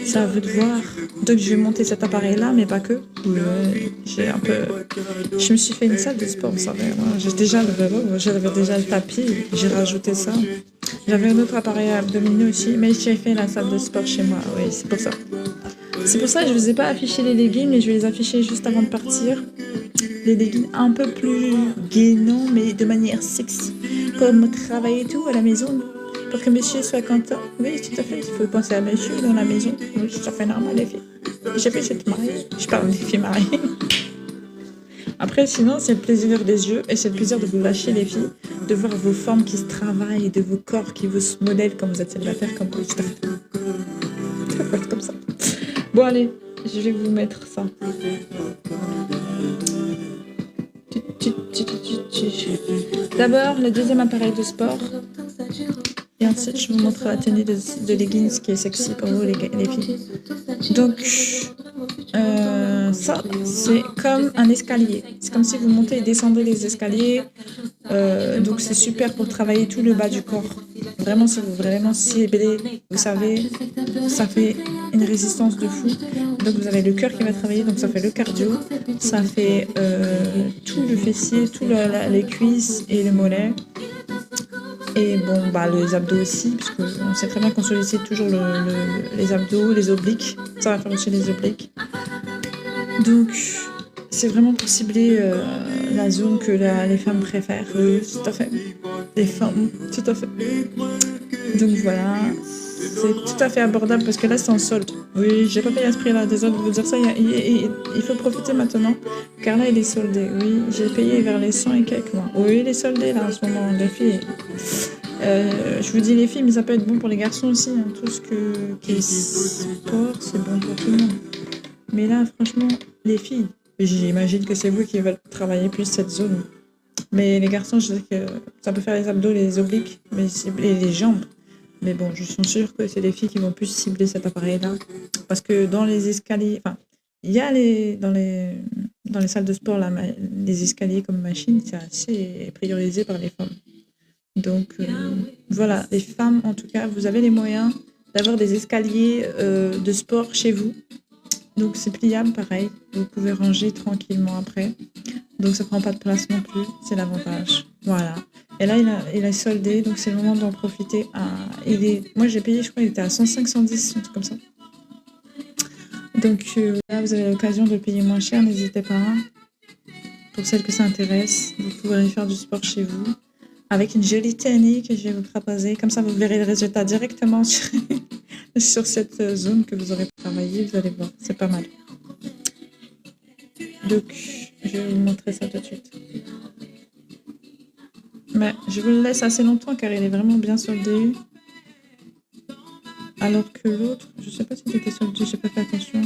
C'est à vous de voir. Donc je vais monter cet appareil-là, mais pas que. Je me suis fait une salle de sport, vous savez. J'ai déjà le vélo, j'avais déjà le tapis, j'ai rajouté ça. J'avais un autre appareil à abdominaux aussi, mais j'ai fait la salle de sport chez moi, oui, c'est pour ça. C'est pour ça que je ne vous ai pas affiché les leggings, mais je vais les afficher juste avant de partir. Les leggings un peu plus gainants, mais de manière sexy. Pour me travailler tout à la maison, pour que monsieur soit content. Oui, tout à fait, il faut penser à monsieur dans la maison. Oui, c'est tout à fait normal, les filles. J'ai fait cette mariée. Je parle des filles mariées. Après, sinon, c'est le plaisir des yeux et c'est le plaisir de vous lâcher, les filles, de voir vos formes qui se travaillent et de vos corps qui vous modèlent quand vous êtes célibataire, comme vous. Ça faut être comme ça. Bon, allez, je vais vous mettre ça. D'abord, le deuxième appareil de sport. Et ensuite, je vous montre la tenue de leggings qui est sexy pour vous, les filles. Donc, ça, c'est comme un escalier. C'est comme si vous montez et descendez les escaliers. Donc, c'est super pour travailler tout le bas du corps. Vraiment, si vous vraiment ciblez, vous savez, ça fait une résistance de fou. Donc, vous avez le cœur qui va travailler. Donc, ça fait le cardio. Ça fait tout le fessier, tout les cuisses et le mollet. Et bon, les abdos aussi, parce qu'on sait très bien qu'on sollicite toujours les abdos, les obliques. Ça va faire aussi les obliques. Donc, c'est vraiment pour cibler la zone que les femmes préfèrent. Tout à fait. Les femmes, tout à fait. Donc voilà, c'est tout à fait abordable parce que là, c'est en solde. Oui, j'ai pas payé à ce prix-là. Désolé de vous dire ça. Il faut profiter maintenant, car là, il est soldé. Oui, j'ai payé vers les 100 et quelques mois. Oui, il est soldé là en ce moment, les filles. Je vous dis les filles, mais ça peut être bon pour les garçons aussi. Hein. Tout ce qui est sport, c'est bon pour tout le monde. Mais là, franchement, les filles, j'imagine que c'est vous qui veulent travailler plus cette zone. Mais les garçons, je sais que ça peut faire les abdos, les obliques, et les jambes. Mais bon, je suis sûre que c'est les filles qui vont plus cibler cet appareil-là. Parce que dans les escaliers, enfin, il y a dans les salles de sport, là, les escaliers comme machine, c'est assez priorisé par les femmes. Donc, voilà, les femmes, en tout cas, vous avez les moyens d'avoir des escaliers de sport chez vous. Donc, c'est pliable, pareil. Vous pouvez ranger tranquillement après. Donc, ça prend pas de place non plus. C'est l'avantage. Voilà. Et là, il a soldé. Donc, c'est le moment d'en profiter. Moi, j'ai payé, je crois, il était à 105, 110, un truc comme ça. Donc, là, vous avez l'occasion de payer moins cher. N'hésitez pas. Pour celles que ça intéresse, vous pouvez aller faire du sport chez vous. Avec une jolie tenue que je vais vous proposer. Comme ça, vous verrez le résultat directement sur cette zone que vous aurez travaillé. Vous allez voir, c'est pas mal. Donc, je vais vous montrer ça tout de suite. Mais je vous le laisse assez longtemps car il est vraiment bien soldé. Alors que l'autre, je sais pas s'il était soldé, j'ai pas fait attention.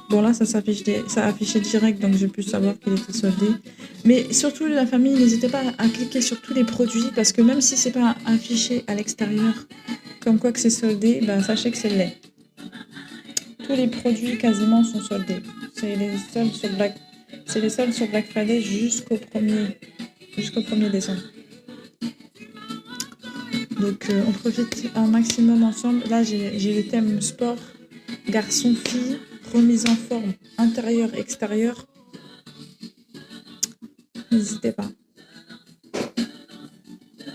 Bon là, ça affichait direct, donc j'ai pu savoir qu'il était soldé. Mais surtout, la famille, n'hésitez pas à cliquer sur tous les produits parce que même si c'est pas affiché à l'extérieur, comme quoi que c'est soldé, sachez que c'est laid. Tous les produits quasiment sont soldés. C'est les soldes sur Black Friday jusqu'au 1er décembre. Donc on profite un maximum ensemble. Là j'ai le thème sport, garçon, fille, remise en forme, intérieur, extérieur. N'hésitez pas.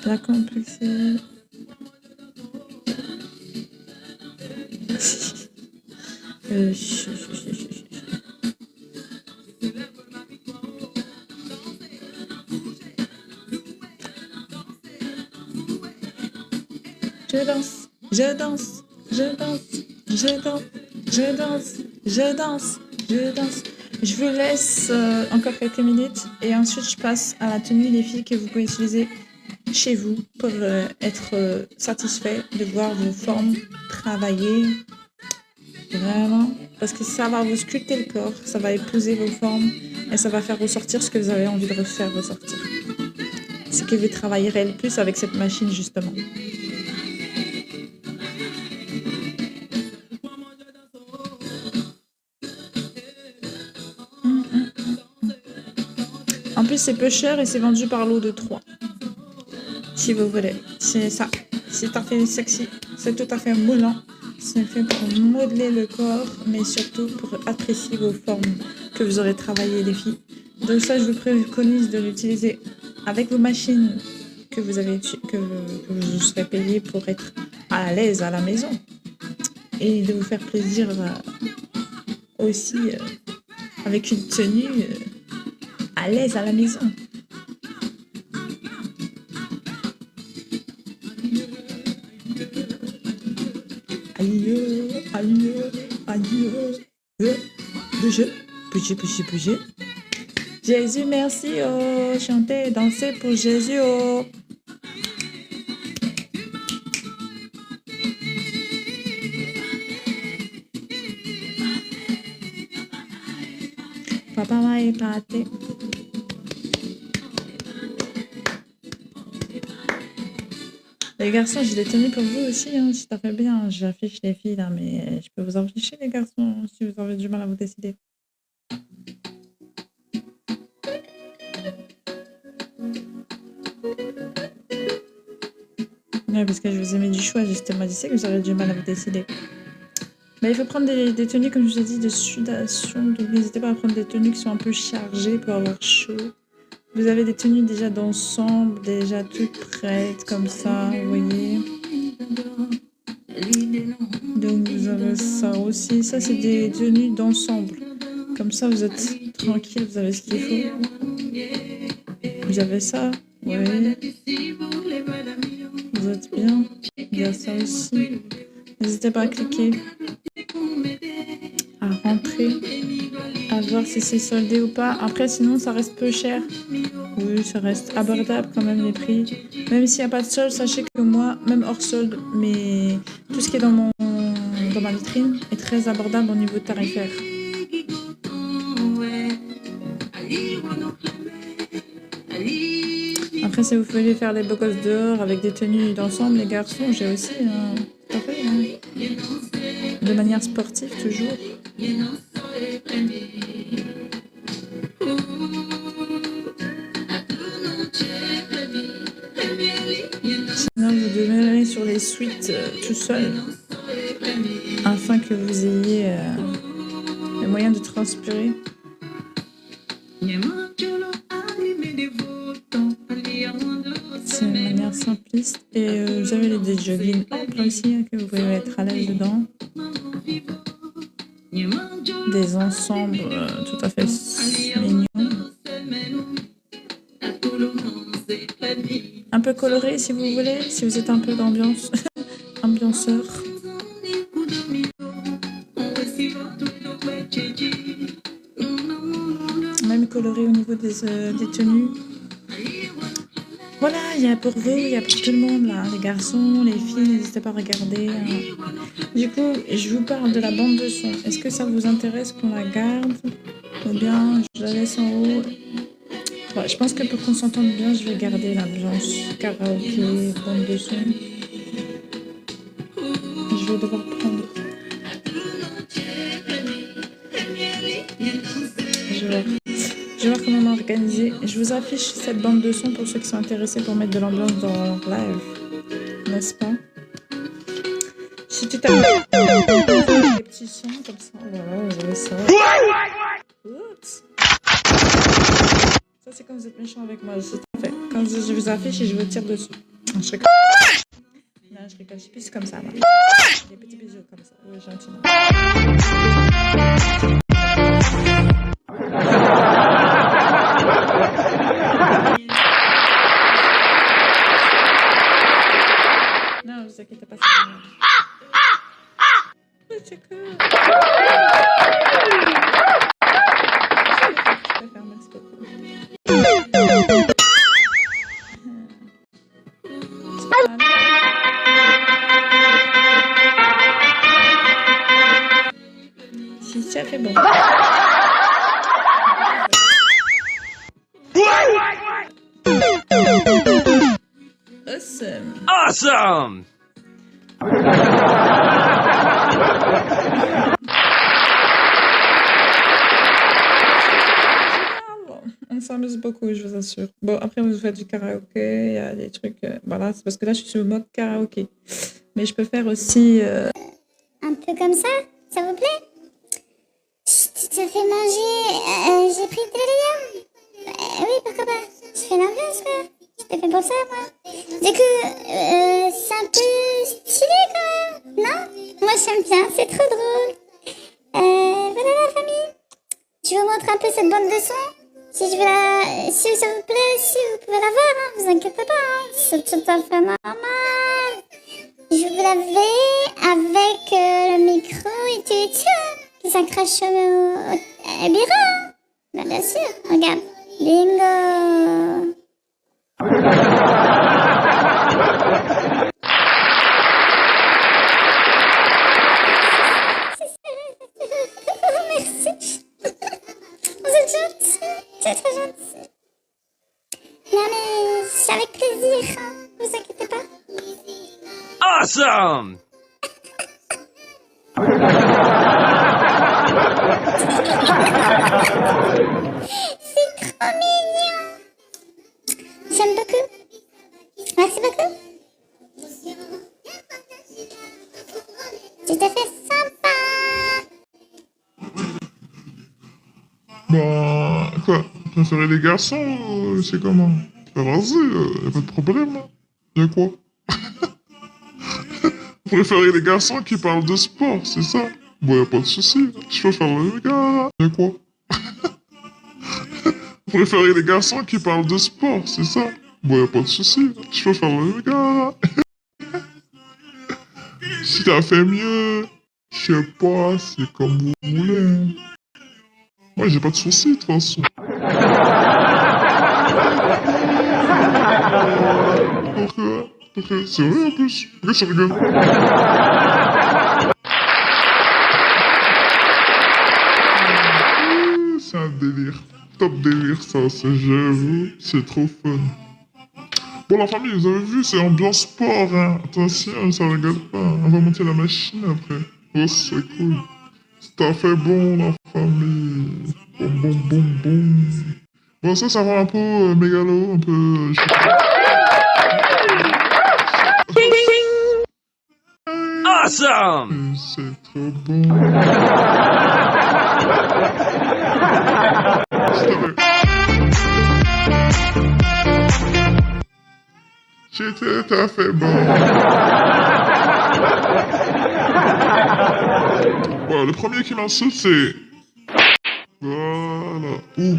La complexité. Je danse, je danse, je danse, je danse, je danse, je danse, je danse. Je vous laisse encore quelques minutes et ensuite je passe à la tenue des filles que vous pouvez utiliser chez vous pour être satisfait de voir vos formes travailler. Vraiment, parce que ça va vous sculpter le corps, ça va épouser vos formes et ça va faire ressortir ce que vous avez envie de refaire ressortir. Ce que vous travaillerez le plus avec cette machine justement. En plus, c'est peu cher et c'est vendu par lot de 3. Si vous voulez. C'est ça. C'est tout à fait sexy. C'est tout à fait moulant. C'est fait pour modeler le corps, mais surtout pour apprécier vos formes que vous aurez travaillées, les filles. Donc ça, je vous préconise de l'utiliser avec vos machines que vous serez payé pour être à l'aise à la maison. Et de vous faire plaisir aussi avec une tenue à l'aise à la maison. Aïe, aïe, aïe. Bouger. Jésus, merci, oh. Chantez, dansez pour Jésus, oh. Papa m'a épaté. Les garçons, j'ai des tenues pour vous aussi, hein, si ça fait bien. J'affiche les filles là, mais je peux vous afficher les garçons si vous avez du mal à vous décider. Ouais, parce que je vous ai mis du choix, justement, je sais que vous aurez du mal à vous décider. Mais il faut prendre des tenues, comme je vous ai dit, de sudation. Donc n'hésitez pas à prendre des tenues qui sont un peu chargées pour avoir chaud. Vous avez des tenues déjà d'ensemble, déjà toutes prêtes, comme ça, vous voyez. Donc vous avez ça aussi. Ça, c'est des tenues d'ensemble. Comme ça, vous êtes tranquille, vous avez ce qu'il faut. Vous avez ça, oui. Vous êtes bien. Il y a ça aussi. N'hésitez pas à cliquer, à rentrer, à voir si c'est soldé ou pas. Après, sinon, ça reste peu cher. Oui, ça reste abordable quand même les prix. Même s'il n'y a pas de solde, sachez que moi, même hors solde, mais tout ce qui est dans ma vitrine est très abordable au niveau tarifaire. Après, si vous voulez faire les beaux gosses dehors avec des tenues d'ensemble, les garçons, j'ai aussi tout à fait, de manière sportive toujours. Sinon, vous demeurez sur les suites tout seul, afin que vous ayez le moyen de transpirer. C'est une manière simpliste. Et vous avez des joggings amples aussi, hein, que vous pouvez être à l'aise dedans. Des ensembles tout à fait mignons. Un peu colorés si vous voulez, si vous êtes un peu d'ambiance, ambianceur. Même coloré au niveau des tenues. Voilà, il y a pour vous, il y a pour tout le monde là, les garçons, les filles, n'hésitez pas à regarder. Du coup, je vous parle de la bande de son. Est-ce que ça vous intéresse qu'on la garde ou bien je la laisse en haut? Ouais, je pense que pour qu'on s'entende bien, je vais garder l'ambiance karaoké, bande de son. Je vais devoir prendre. Je vais voir comment m'organiser. Je vous affiche cette bande de son pour ceux qui sont intéressés pour mettre de l'ambiance dans leur live. N'est-ce pas? Si tu t'as des petits sons comme ça, voilà, vous avez ça. Oups. Ça, c'est quand vous êtes méchant avec moi. C'est fait. Quand je vous affiche et je vous tire dessus. Je rigole. Non, je rigole. Je suis plus comme ça, moi. Des petits bisous comme ça. Oui, gentiment. Non, vous inquiétez pas. C'est cool. Je préfère, merci beaucoup. Si ça fait bon. Awesome. Awesome! On s'amuse beaucoup, je vous assure. Bon, après, vous faites du karaoké, il y a des trucs. Voilà, c'est parce que là, je suis sur le mode karaoké. Mais je peux faire aussi. Un peu comme ça vous plaît? Je te fais manger. J'ai pris de l'alien. Oui, pourquoi pas? Je fais l'ambiance, quoi. Je t'ai fait pour ça, moi. Du coup, c'est un peu stylé, quand même. Non? Moi, j'aime bien. C'est trop drôle. Voilà la famille. Je vous montre un peu cette bande de son. Si ça vous plaît, si vous pouvez la voir, hein, vous inquiétez pas, hein, c'est tout à fait normal. Je vous la vais avec le micro et tout, qui s'accroche au bureau. Bah, bien sûr, regarde. Bingo. Merci. Vous êtes gentil. C'est très gentil. Non mais c'est avec plaisir, hein. Vous inquiétez pas. Awesome! C'est trop mignon. J'aime beaucoup. Merci beaucoup. Tu t'es fait sympa. Bah, quoi? Préférer les garçons, c'est comment? Bah, vas-y, y'a pas de problème. Y'a quoi? Préférer les garçons qui parlent de sport, c'est ça? Bon, y'a pas de souci. Je peux faire le gars. Y'a quoi? Préférer les garçons qui parlent de sport, c'est ça? Bon, y'a pas de souci. Je peux faire le gars. Si t'as fait mieux, je sais pas, c'est comme vous voulez. Moi, j'ai pas de soucis, de toute façon. C'est vrai en plus. Pourquoi je rigole? C'est un délire. Top délire, ça, j'avoue. C'est trop fun. Bon, la famille, vous avez vu, c'est ambiance sport, hein. Attention, ça rigole pas. On va monter la machine après. Oh, c'est cool. Ça fait bon, la famille. Bon. Bon, ça va un peu mégalo, un peu... Awesome! C'est trop bon. J'étais tout à fait bon. Voilà, le premier qui m'insulte, c'est... Voilà. Ouh.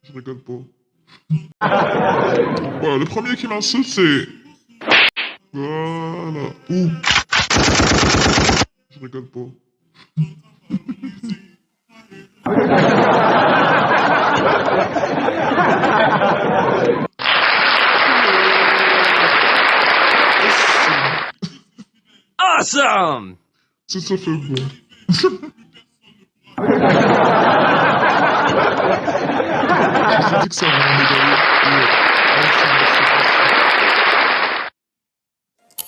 Je rigole pas. Voilà, le premier qui m'insulte, c'est... Voilà. Ouh. Je rigole pas. Awesome! Ça fait bon. Je dit que ça va m'égaler.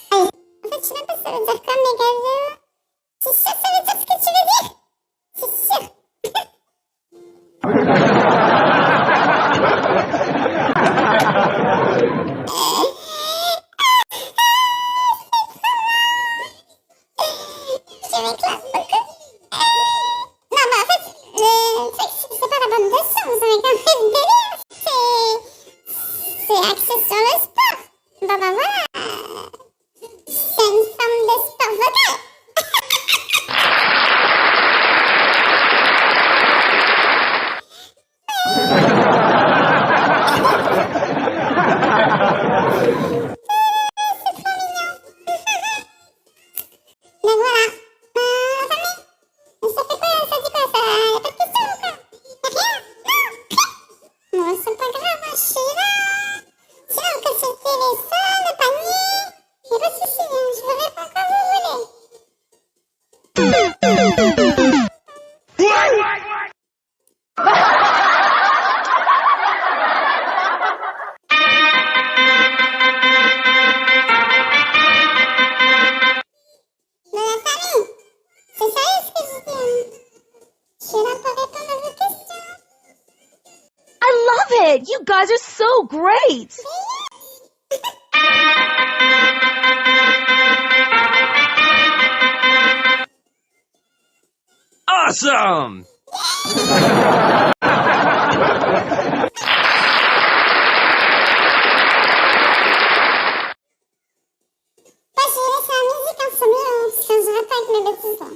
En fait, je sais même pas si ça veut dire quoi, mégalo. C'est sûr que ça veut dire ce que tu veux dire? C'est sûr. Je m'éclate beaucoup. Non, mais en fait, c'est pas la bonne notion, vous avez compris le délire. C'est axé sur le sport. Bah voilà. C'est une forme de sport vocal. Mais voilà. La famille, ça fait quoi? Ça dit quoi? Ça y'a pas de questions ou quoi? Y'a rien? Non? Bon, c'est pas grave, hein, je suis là. Sinon, on peut sauter les sols, le panier. Y'a pas de soucis, hein, je vous réponds quand vous voulez. Mais la famille, c'est sérieux ce que je dis, hein. Je suis là pour répondre à vos questions. I love it! You guys are so great! Awesome! Moi, j'ai laissé la musique en premier, hein, parce que je pas avec mes bêtises, là.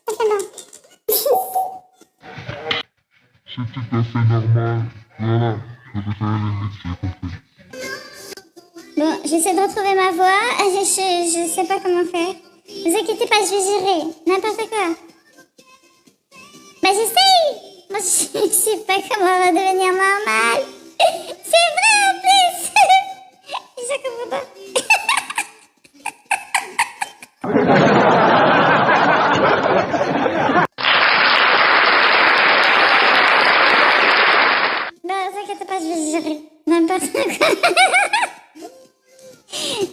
Ça fait bon. C'est tout à fait normal. Voilà. Je préfère les mythes, j'ai compris. Bon, j'essaie de retrouver ma voix. Je sais pas comment faire. Vous inquiétez pas, je vais gérer. N'importe quoi. Bah, j'essaye. Moi, je sais pas comment on va devenir normal. C'est vrai en plus. Je comprends pas. Non, t'inquiète pas, je vais gérer. N'importe quoi.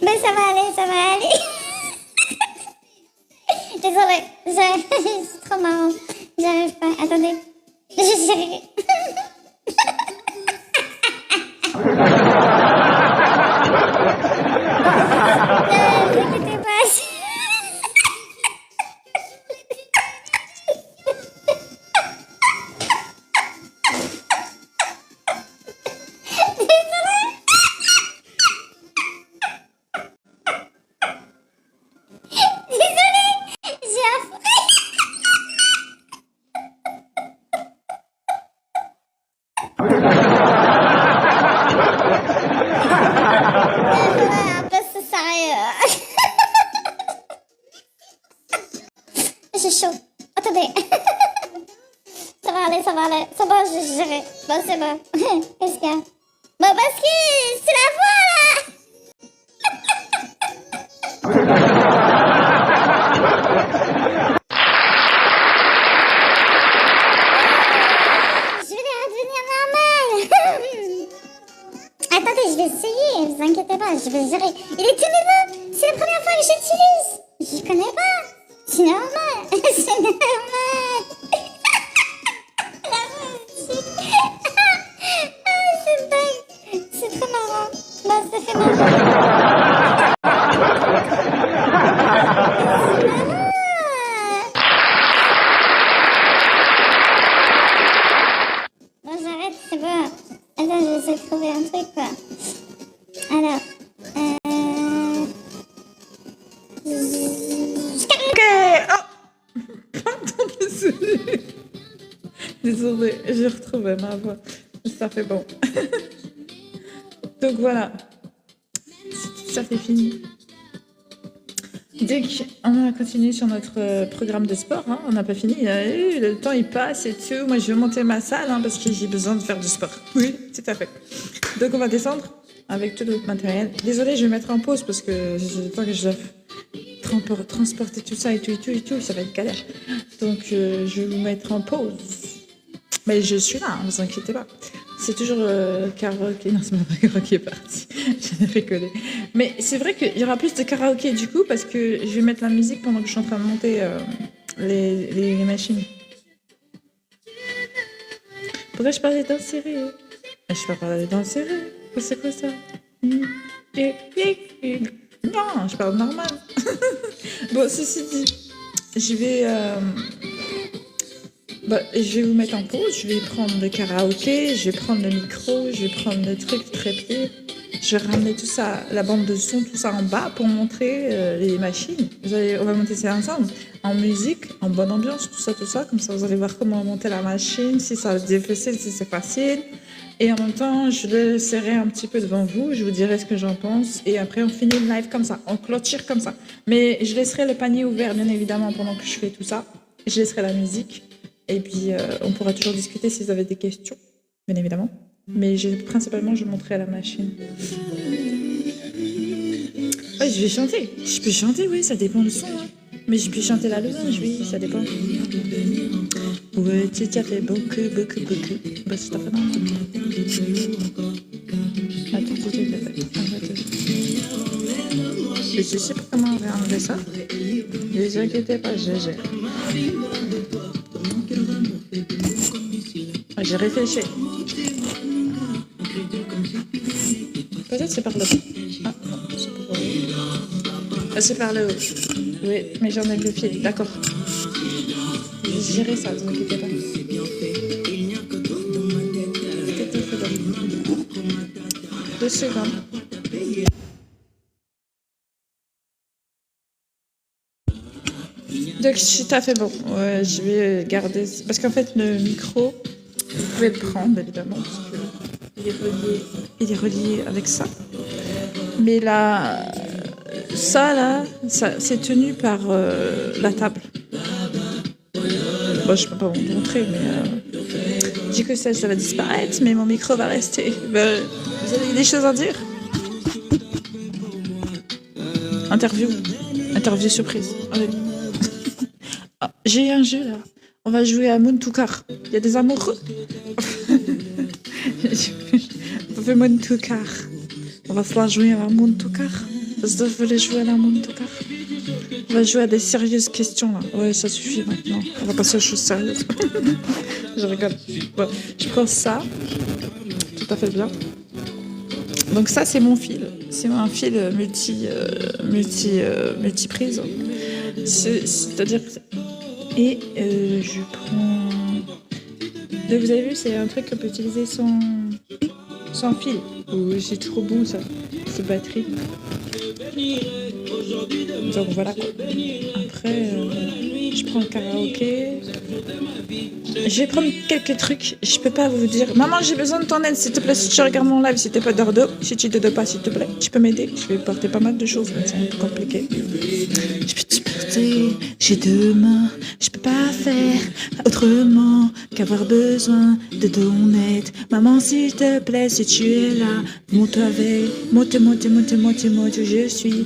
Mais ça va aller, ça va aller. Désolée, c'est trop marrant. J'arrive pas, attendez. J'arrive. Ne vous inquiétez pas. J'ai affreux. Un peu ce sérieux. J'ai chaud. Attendez. Ça va aller, ça va aller. C'est bon, j'ai géré. Bon, c'est bon. Qu'est-ce qu'il y a? Bon, parce que c'est la voix, là. Je vais redevenir normale. Attendez, je vais essayer, vous inquiétez pas, je vais gérer. Il est tout nouveau, c'est la première fois que j'utilise. Je connais pas. C'est normal, c'est normal. C'est dingue, c'est trop marrant. Bah, ça fait marrant. C'est marrant. Bon, j'arrête, c'est bon. Attends, je vais essayer de trouver un truc, quoi. Alors, Ok. Oh. Pardon, désolée. Désolée, j'ai retrouvé ma voix. Ça fait bon. Donc voilà. Ça fait fini. Dès qu'on a continué sur notre programme de sport, hein, on n'a pas fini. Le temps il passe et tout. Moi je vais monter ma salle hein, parce que j'ai besoin de faire du sport. Oui, tout à fait. Donc on va descendre avec tout notre matériel. Désolée, je vais mettre en pause parce que j'ai le temps que je dois transporter tout ça et tout, ça va être galère. Donc je vais vous mettre en pause. Mais je suis là, hein, vous inquiétez pas. C'est toujours karaoké. Non, c'est pas vrai, karaoké est parti. J'en ai rigolé. Mais c'est vrai qu'il y aura plus de karaoké du coup parce que je vais mettre la musique pendant que je suis en train de monter les machines. Pourquoi je parlais d'un serré? Je peux parler d'un serré. C'est quoi ça? Non, je parle normal. Bon, ceci dit, je vais vous mettre en pause, je vais prendre le karaoké, je vais prendre le micro, je vais prendre le truc de trépied, je vais ramener tout ça, la bande de son, tout ça en bas pour montrer les machines. On va monter ça ensemble, en musique, en bonne ambiance, tout ça, comme ça vous allez voir comment monter la machine, si ça c'est difficile, si c'est facile. Et en même temps, je le serrai un petit peu devant vous, je vous dirai ce que j'en pense, et après on finit le live comme ça, on clôture comme ça. Mais je laisserai le panier ouvert, bien évidemment, pendant que je fais tout ça. Je laisserai la musique. Et puis, on pourra toujours discuter si vous avez des questions, bien évidemment. Mais principalement, je montrerai la machine. Ouais, je vais chanter. Je peux chanter, oui, ça dépend du son. Hein. Mais je peux chanter la louange, oui, ça dépend. Ouais, tu as fait beaucoup. Bah, c'est pas mal. Attends, je sais pas comment on va enlever ça. Ne vous inquiétez pas, je gère. J'ai réfléchi. Peut-être c'est par le haut. Ah non, c'est pas par le haut. Ah, c'est par le haut. Oui, mais j'en ai le fil, d'accord. Je vais gérer ça, ne vous inquiétez pas. Deux secondes. Donc, c'est tout à fait bon. Ouais, je vais garder. Parce qu'en fait, le micro, vous pouvez le prendre évidemment, parce qu'il est relié avec ça. Mais là, ça, c'est tenu par la table. Bon, je peux pas vous montrer, mais du coup, ça va disparaître, mais mon micro va rester. Vous avez des choses à dire? Interview surprise. Allez. Ah, j'ai un jeu là. On va jouer à Moon to Car. Il y a des amoureux. On fait Moon to Car. On va se la jouer à Moon to Car. Ça voulait jouer à la montre de cartes. On va jouer à des sérieuses questions là. Ouais, ça suffit maintenant. On va passer aux choses sérieuses. Je rigole. Bon, je prends ça. Tout à fait bien. Donc ça, c'est mon fil. C'est un fil multiprise. C'est-à-dire que... Et je prends... Donc, vous avez vu, c'est un truc qu'on peut utiliser sans fil. Oui, c'est trop bon ça. C'est batterie. Donc voilà quoi. Après, je prends le karaoké. Je vais prendre quelques trucs. Je peux pas vous dire. Maman, j'ai besoin de ton aide, s'il te plaît. Si tu regardes mon live, si t'es pas d'ordo, si tu dodo pas, s'il te plaît, tu peux m'aider. Je vais porter pas mal de choses, mais c'est un peu compliqué. Je peux te porter. J'ai deux mains. Je peux pas faire autrement qu'avoir besoin de ton aide. Maman, s'il te plaît, si tu es là, monte avec. Monte, je suis.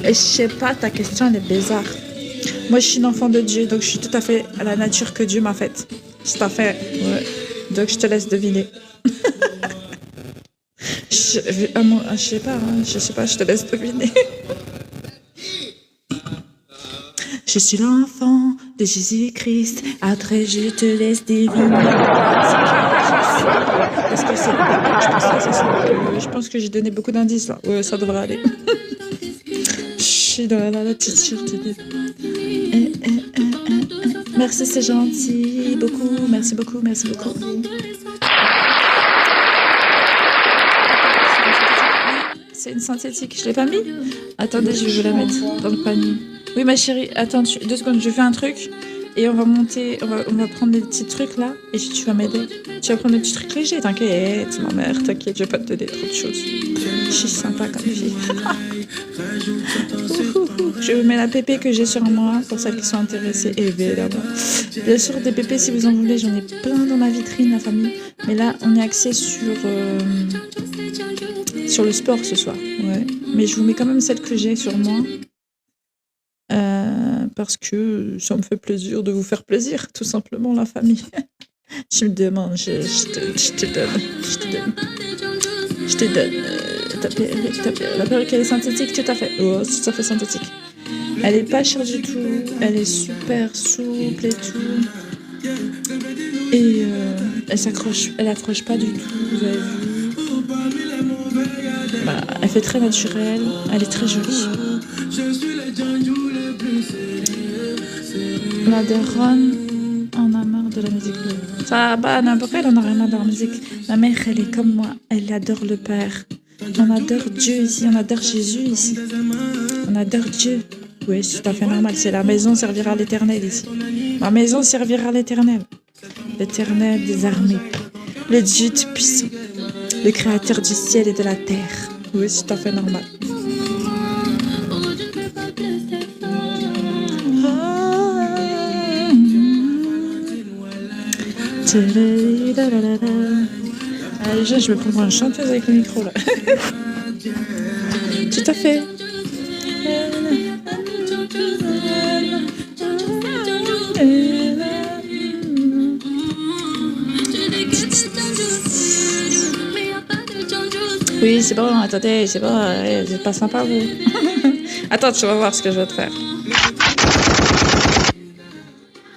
Et je sais pas, ta question elle est bizarre. Moi je suis une enfant de Dieu, donc je suis tout à fait à la nature que Dieu m'a faite. Tout à fait, ouais. Donc je te laisse deviner. je sais pas, je te laisse deviner. Je suis l'enfant de Jésus-Christ, après je te laisse deviner. Est-ce que c'est... Je pense que j'ai donné beaucoup d'indices là. Ouais, ça devrait aller. Je suis dans la Merci, c'est gentil. Merci beaucoup. C'est une synthétique. Je l'ai pas mis? Attendez, je vais vous la mettre dans le panier. Oui, ma chérie, attends 2 secondes, je fais un truc. Et on va monter, on va prendre des petits trucs là, et tu vas m'aider. Tu vas prendre des petits trucs légers, t'inquiète, ma mère, t'inquiète, je vais pas te donner trop de choses. Je suis sympa comme fille. Je vous mets la pépé que j'ai sur moi, pour celles qui sont intéressées, évidemment. Bien sûr, des pépés, si vous en voulez, j'en ai plein dans ma vitrine, la famille. Mais là, on est axé sur le sport ce soir, ouais. Mais je vous mets quand même celle que j'ai sur moi. Parce que ça me fait plaisir de vous faire plaisir, tout simplement, la famille. Tu me demandes, je te donne. La perruque, elle est synthétique, tout à fait. Oh, c'est tout à fait synthétique. Elle est pas chère du tout, elle est super souple et tout. Et elle accroche pas du tout, vous avez vu. Bah, elle fait très naturelle, elle est très jolie. La daronne en a marre de la musique. Ça va, n'importe quoi, elle en a rien marre de la musique. Ma mère, elle est comme moi, elle adore le Père. On adore Dieu ici, on adore Jésus ici. On adore Dieu. Oui, c'est tout à fait normal, c'est la maison servira à l'éternel ici. Ma maison servira à l'éternel. L'éternel des armées. Le Dieu tout-puissant. Le créateur du ciel et de la terre. Oui, c'est tout à fait normal. Allez, je vais prendre une chanteuse avec le micro là. Tout à fait. Oui, c'est bon, attendez, c'est bon, c'est pas sympa vous. Attends, tu vas voir ce que je vais te faire.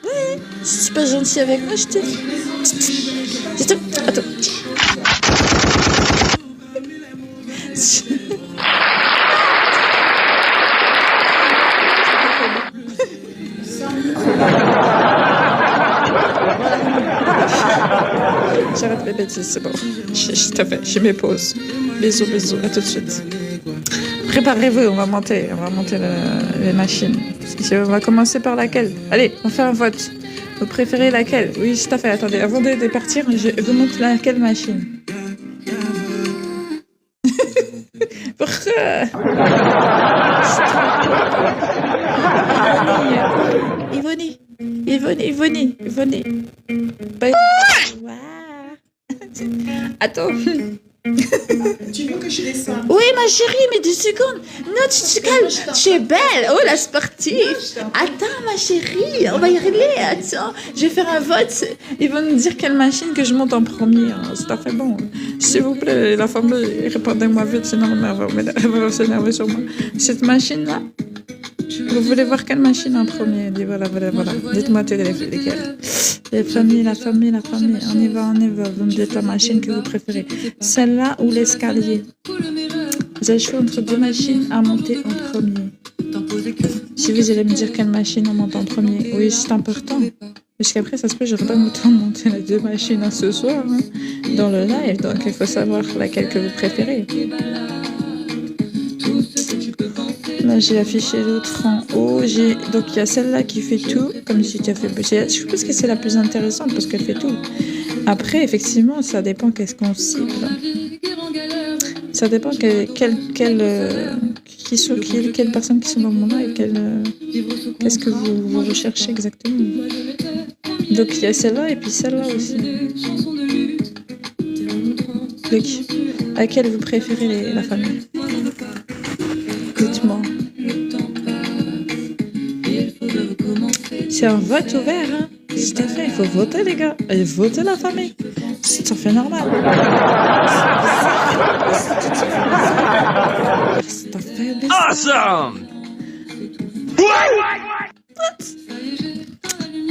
Ouais, si tu es pas gentil avec moi, je te... Attends. J'arrête mes bêtises, c'est bon. Je te fais, j'ai mes pauses. Bisous, à tout de suite. Préparez-vous, on va monter les machines. On va commencer par laquelle? Allez, on fait un vote. Vous préférez laquelle? Oui, tout à fait. Attendez, avant de partir, je vous montre laquelle machine. Pourquoi? Yvonne. Attends. Tu veux que je descende? Oui, ma chérie, mais 2 secondes. Non, tu te calmes. Tu es belle. Oh, la sportive. Attends, ma chérie, on va y arriver. Attends, je vais faire un vote. Ils vont nous dire quelle machine que je monte en premier. Hein. C'est pas fait bon. S'il vous plaît, la famille, répondez-moi vite, sinon elle va s'énerver sur moi. Cette machine-là, vous voulez voir quelle machine en premier? Dis voilà. Dites-moi lesquelles. La famille. On y va. Vous me dites la machine que vous préférez. Celle-là ou l'escalier? Vous avez le choix entre 2 machines à monter en premier. Si vous allez me dire quelle machine on monte en premier, oui, c'est important. Parce qu'après, ça se peut, j'aurai pas le temps de monter les 2 machines hein, ce soir hein, dans le live. Donc, il faut savoir laquelle que vous préférez. Là, j'ai affiché l'autre en haut. Donc, il y a celle-là qui fait tout, comme si tu as fait... Je pense que c'est la plus intéressante parce qu'elle fait tout. Après, effectivement, ça dépend qu'est-ce qu'on cible. Ça dépend quelles personnes qui sont dans mon live, qu'est-ce que vous recherchez exactement. Donc, il y a celle-là et puis celle-là aussi. Donc, laquelle vous préférez, la famille? Dites-moi. C'est un vote ouvert, hein. Tout à fait, il faut voter, les gars. Et voter la famille. C'est tout à fait normal. C'est tout à fait bizarre. Awesome!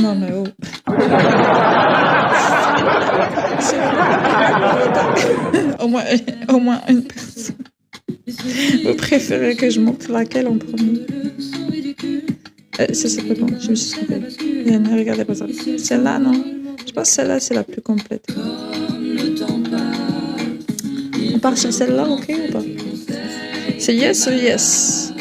Non, mais oh. Au moins une personne. Vous préférez que je montre laquelle en premier? Ça, c'est pas bon, je me suis trompée. Ne regardez pas ça. Celle-là, non. Je pense que celle-là, c'est la plus complète. On part sur celle-là, ok ou pas? C'est yes ou yes?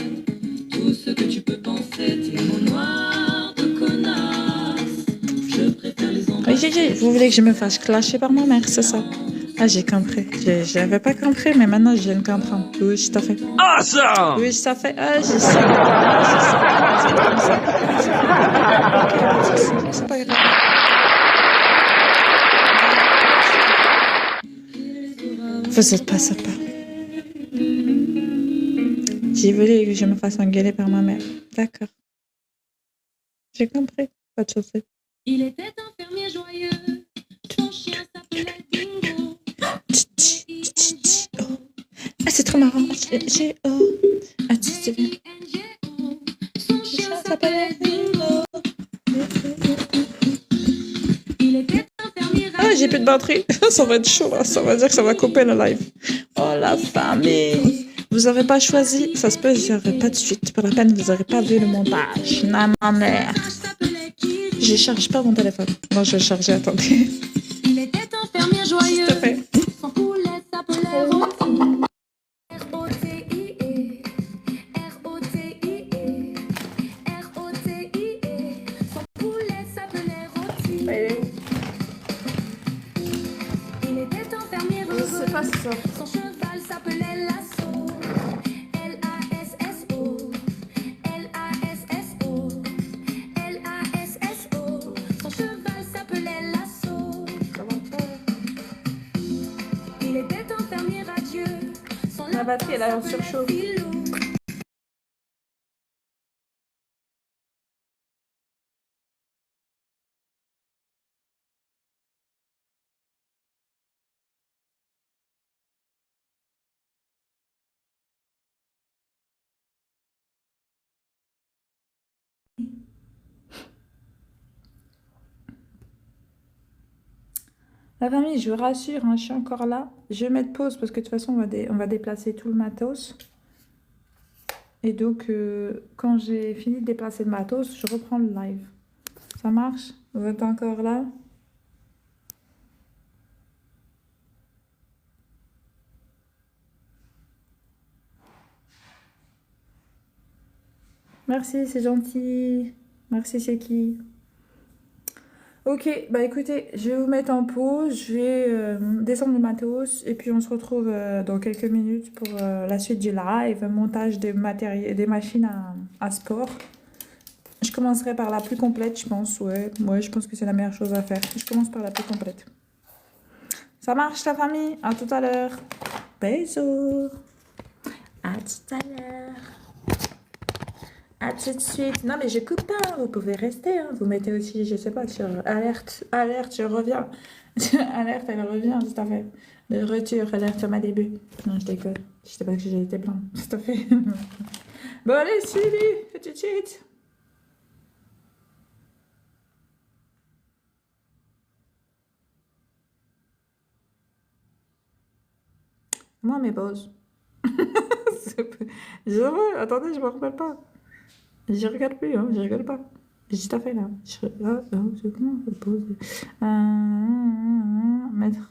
Oui, vous voulez que je me fasse clasher par ma mère, c'est ça? Ah, j'ai compris. J'avais pas compris, mais maintenant, je viens de comprendre. Oui, tout à fait. Awesome! Oui, ça fait... Ah, j'ai ça. C'est pas grave. Vous êtes pas sympa. J'ai voulu que je me fasse engueuler par ma mère. D'accord. J'ai compris. Pas de soucis. Il était un fermier joyeux, son chien s'appelait Dingo. Oh. Ah, c'est trop marrant. J'ai... Oh. Attends, c'est bien. Son chien s'appelait Dingo. Il était un fermier. Ah, j'ai plus de batterie. Ça va être chaud, là. Ça va dire que ça va couper le live. Oh, la famille. Vous n'aurez pas choisi. Ça se peut, je n'aurai pas de suite. Pour la peine, vous n'aurez pas vu le montage. Non, ma mère. Je charge pas mon téléphone. Moi, je vais charger, attendez. Il était un fermier joyeux. Tout à fait. Son poulet s'appelait Rôti. R-O-T-I-E. R-O-T-I-E. R-O-T-I-E. Son poulet s'appelait Rôti. Il était un fermier heureux. C'est pas ça. Son cheval s'appelait Lasso. L-A-S-S-O. L-A-S-S-O. L-A-S-S-O. Son cheval s'appelait Lasso. Il était un fermier radieux. Son La batterie, elle a un surchauffe. Filou. La famille, je vous rassure, hein, je suis encore là. Je vais mettre pause parce que de toute façon, on va déplacer tout le matos. Et donc, quand j'ai fini de déplacer le matos, je reprends le live. Ça marche? Vous êtes encore là? Merci, c'est gentil. Merci, c'est qui? Ok, bah écoutez, je vais vous mettre en pause, je vais descendre le matos et puis on se retrouve dans quelques minutes pour la suite du live, montage des machines à sport. Je commencerai par la plus complète, je pense, ouais, je pense que c'est la meilleure chose à faire. Je commence par la plus complète. Ça marche, la famille? À tout à l'heure. Bisous. À tout à l'heure. À tout de suite. Non, mais je coupe pas. Vous pouvez rester. Hein. Vous mettez aussi, je sais pas, sur alerte. Alerte, je reviens. Alerte, elle revient, tout à fait. De retour, alerte à ma début. Non, je déconne. Je sais pas que j'ai été blanc. Tout à fait. Bon, allez, Sylvie. À tout de suite. Moi, mes pauses. Attendez, je me rappelle pas. J'y regarde plus, hein, j'y regarde pas. J'ai tout à fait là. C'est comment on fait pause mettre.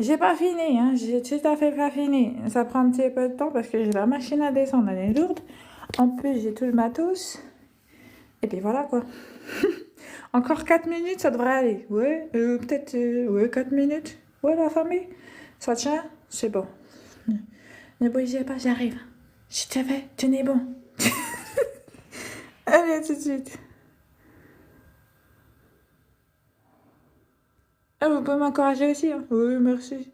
J'ai pas fini, hein. J'ai tout à fait pas fini. Ça prend un petit peu de temps parce que j'ai la machine à descendre, elle est lourde. En plus, j'ai tout le matos. Et puis voilà quoi. Encore 4 minutes, ça devrait aller. Ouais, peut-être, ouais, 4 minutes. Ouais, la famille. Ça tient? C'est bon. Ne bougez pas, j'arrive. Je te fais, tenez bon. Allez, à tout de suite. Ah, vous pouvez m'encourager aussi, hein. Oui, merci.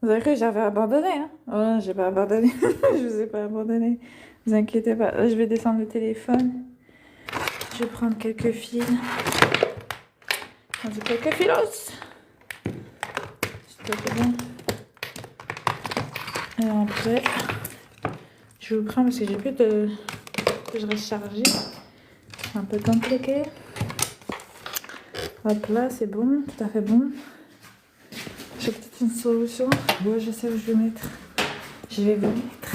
Vous avez cru que j'avais abandonné, hein? Oh, j'ai pas abandonné. Je vous ai pas abandonné. Vous inquiétez pas. Là, je vais descendre le téléphone. Je vais prendre quelques fils. Prendre quelques filos. C'est bon. Et après, je vous prends parce que j'ai plus de... que je reste chargée. C'est un peu compliqué. Hop là, c'est bon, tout à fait bon. J'ai peut-être une solution. Bon, je sais où je vais mettre. Je vais vous mettre.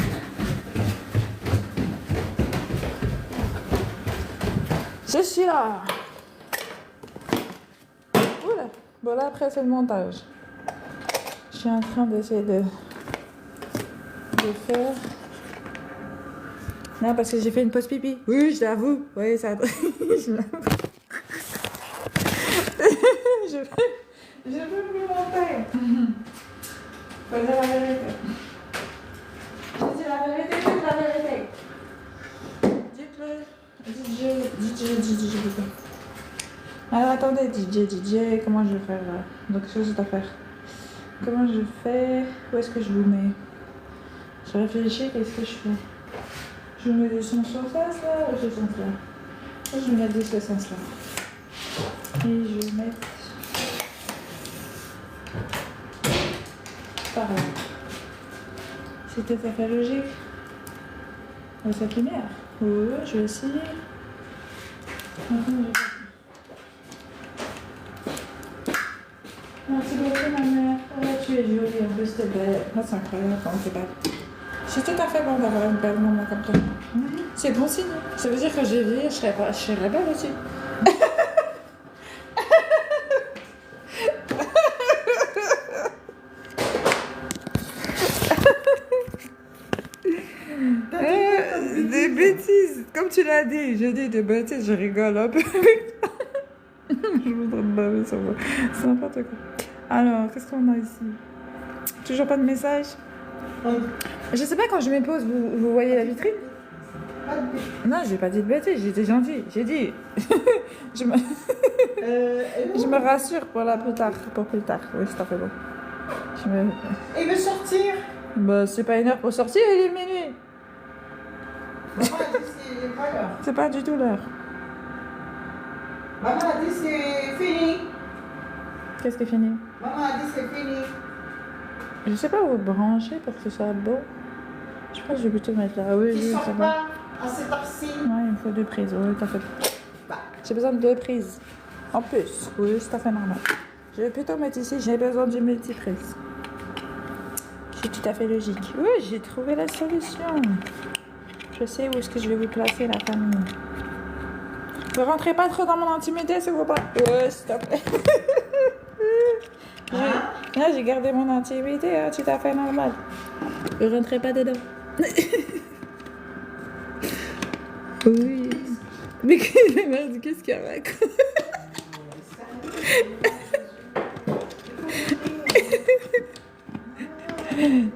Je suis là. Oula. Bon là après c'est le montage. Je suis en train d'essayer de faire. Non parce que j'ai fait une pause pipi. Oui, je l'avoue. Oui, ça. Je l'avoue. Je veux plus monter. Faut dire la vérité. Je dis la vérité, dites la vérité. Dites-le. Dites-le. Alors attendez, DJ, comment je vais faire là? Donc chose à faire. Comment je fais? Où est-ce que je vous mets? Je réfléchis, qu'est-ce que je fais? Je mets des sons sur ça là ou ce sens là? Je vais mettre ce sens là. Et je vais mettre par là. C'est tout à fait logique. Ça lumière. Oui, je vais essayer. Merci beaucoup ma mère. Oh, tu es jolie, en plus t'es belle. Moi c'est incroyable quand t'es belle. C'est tout à fait bon d'avoir une belle maman comme toi. C'est bon signe. Ça veut dire que j'ai vieilli, je serais belle aussi. Des bêtises, comme tu l'as dit, j'ai dit des bêtises, je rigole un peu avec toi. Je voudrais me baver sur moi. C'est n'importe quoi. Alors, qu'est-ce qu'on a ici? Toujours pas de message? Je sais pas, quand je me pose, vous voyez la vitrine? Non, j'ai pas dit de bêtises, j'étais gentille. J'ai dit. je me rassure pour la plus tard. Pour plus tard, oui, c'est fait bon. Il veut sortir. Bah, c'est pas une heure pour sortir, il est minuit. Maman a dit c'est pas l'heure. C'est pas du tout l'heure. Maman a dit c'est fini. Qu'est-ce qui est fini? Maman a dit c'est fini. Je sais pas où brancher pour que ce soit beau. Je pense que je vais plutôt mettre là. Oui, Tu oui, sors ça va. pas à cette heure-ci. Ouais, il me faut 2 prises. Oui, t'as fait. Bah. J'ai besoin de 2 prises. En plus. Oui, c'est tout à fait normal. Je vais plutôt mettre ici, j'ai besoin d'une multiprise. C'est tout à fait logique. Oui, j'ai trouvé la solution. Je sais où est-ce que je vais vous placer la famille. Ne rentrez pas trop dans mon intimité, s'il vous plaît. Ouais, s'il te plaît. Là, j'ai gardé mon intimité, hein, tout à fait normal. Ne rentrez pas dedans. Oui. Mais merde, qu'est-ce qu'il y a là?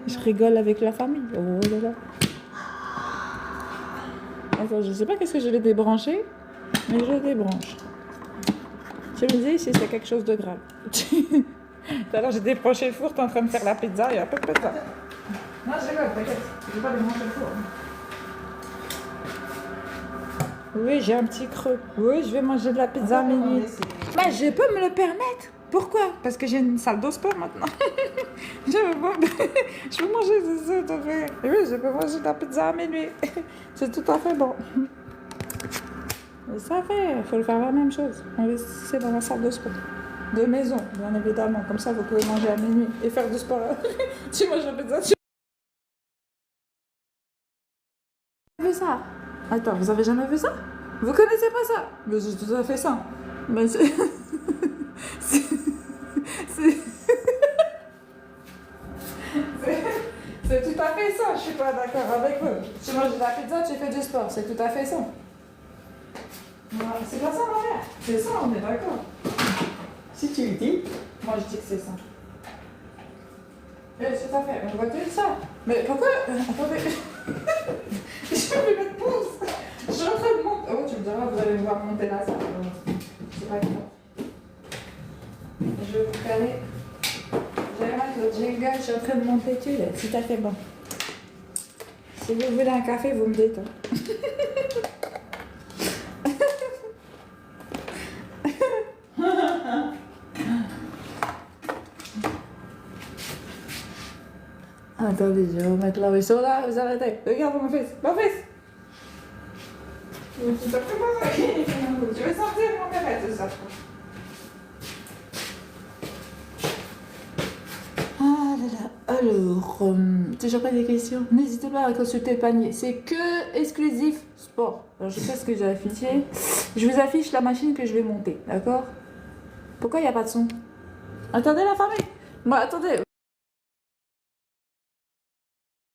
Je rigole avec la famille. Oh là là. Attends, je sais pas qu'est-ce que je vais débrancher, mais je débranche. Je me dis si c'est quelque chose de grave. Alors j'ai débranché le four, t'es en train de faire la pizza, il y a un peu de pizza. Non, je rigole, t'inquiète. Je vais pas débrancher le four. Oui, j'ai un petit creux. Oui, je vais manger de la pizza à minuit. Mais je peux me le permettre. Pourquoi? Parce que j'ai une salle de sport maintenant. Je peux manger de ça, tout à fait. Oui, je peux manger de la pizza à minuit. C'est tout à fait bon. Mais ça fait, il faut le faire la même chose. Investissez dans la salle de sport. De maison, bien évidemment. Comme ça, vous pouvez manger à minuit et faire du sport. Tu manges la pizza, tu... Vous avez vu ça? Attends, vous avez jamais vu ça? Vous connaissez pas ça? Mais c'est tout à fait ça. Mais c'est... C'est tout à fait ça, je suis pas d'accord avec vous. Tu manges de la pizza, tu fais du sport, c'est tout à fait ça. Voilà, c'est pas ça ma mère. C'est ça, on est d'accord. Si tu le dis, moi je dis que c'est ça. Oui, tout à fait, on voit tout ça. Mais pourquoi? Attendez. Je vais mettre pause. Je suis en train de monter. Oh, tu me diras, vous allez voir monter là, ça. C'est pas grave. Je vais vous caler. Je vais mettre le jingle je suis en train de monter dessus, là. C'est tout à fait bon. Si vous voulez un café, vous me dites. Hein. Attendez, je vais remettre la vaisselle là, vous arrêtez. Regarde mon fils, mon fils. Je vais sortir mon café, tout ça. Ah là là, alors, toujours pas des questions? N'hésitez pas à consulter le panier, c'est que exclusif sport. Alors je sais ce que j'ai affiché. Je vous affiche la machine que je vais monter, d'accord? Pourquoi il n'y a pas de son? Attendez la famille. Moi, attendez.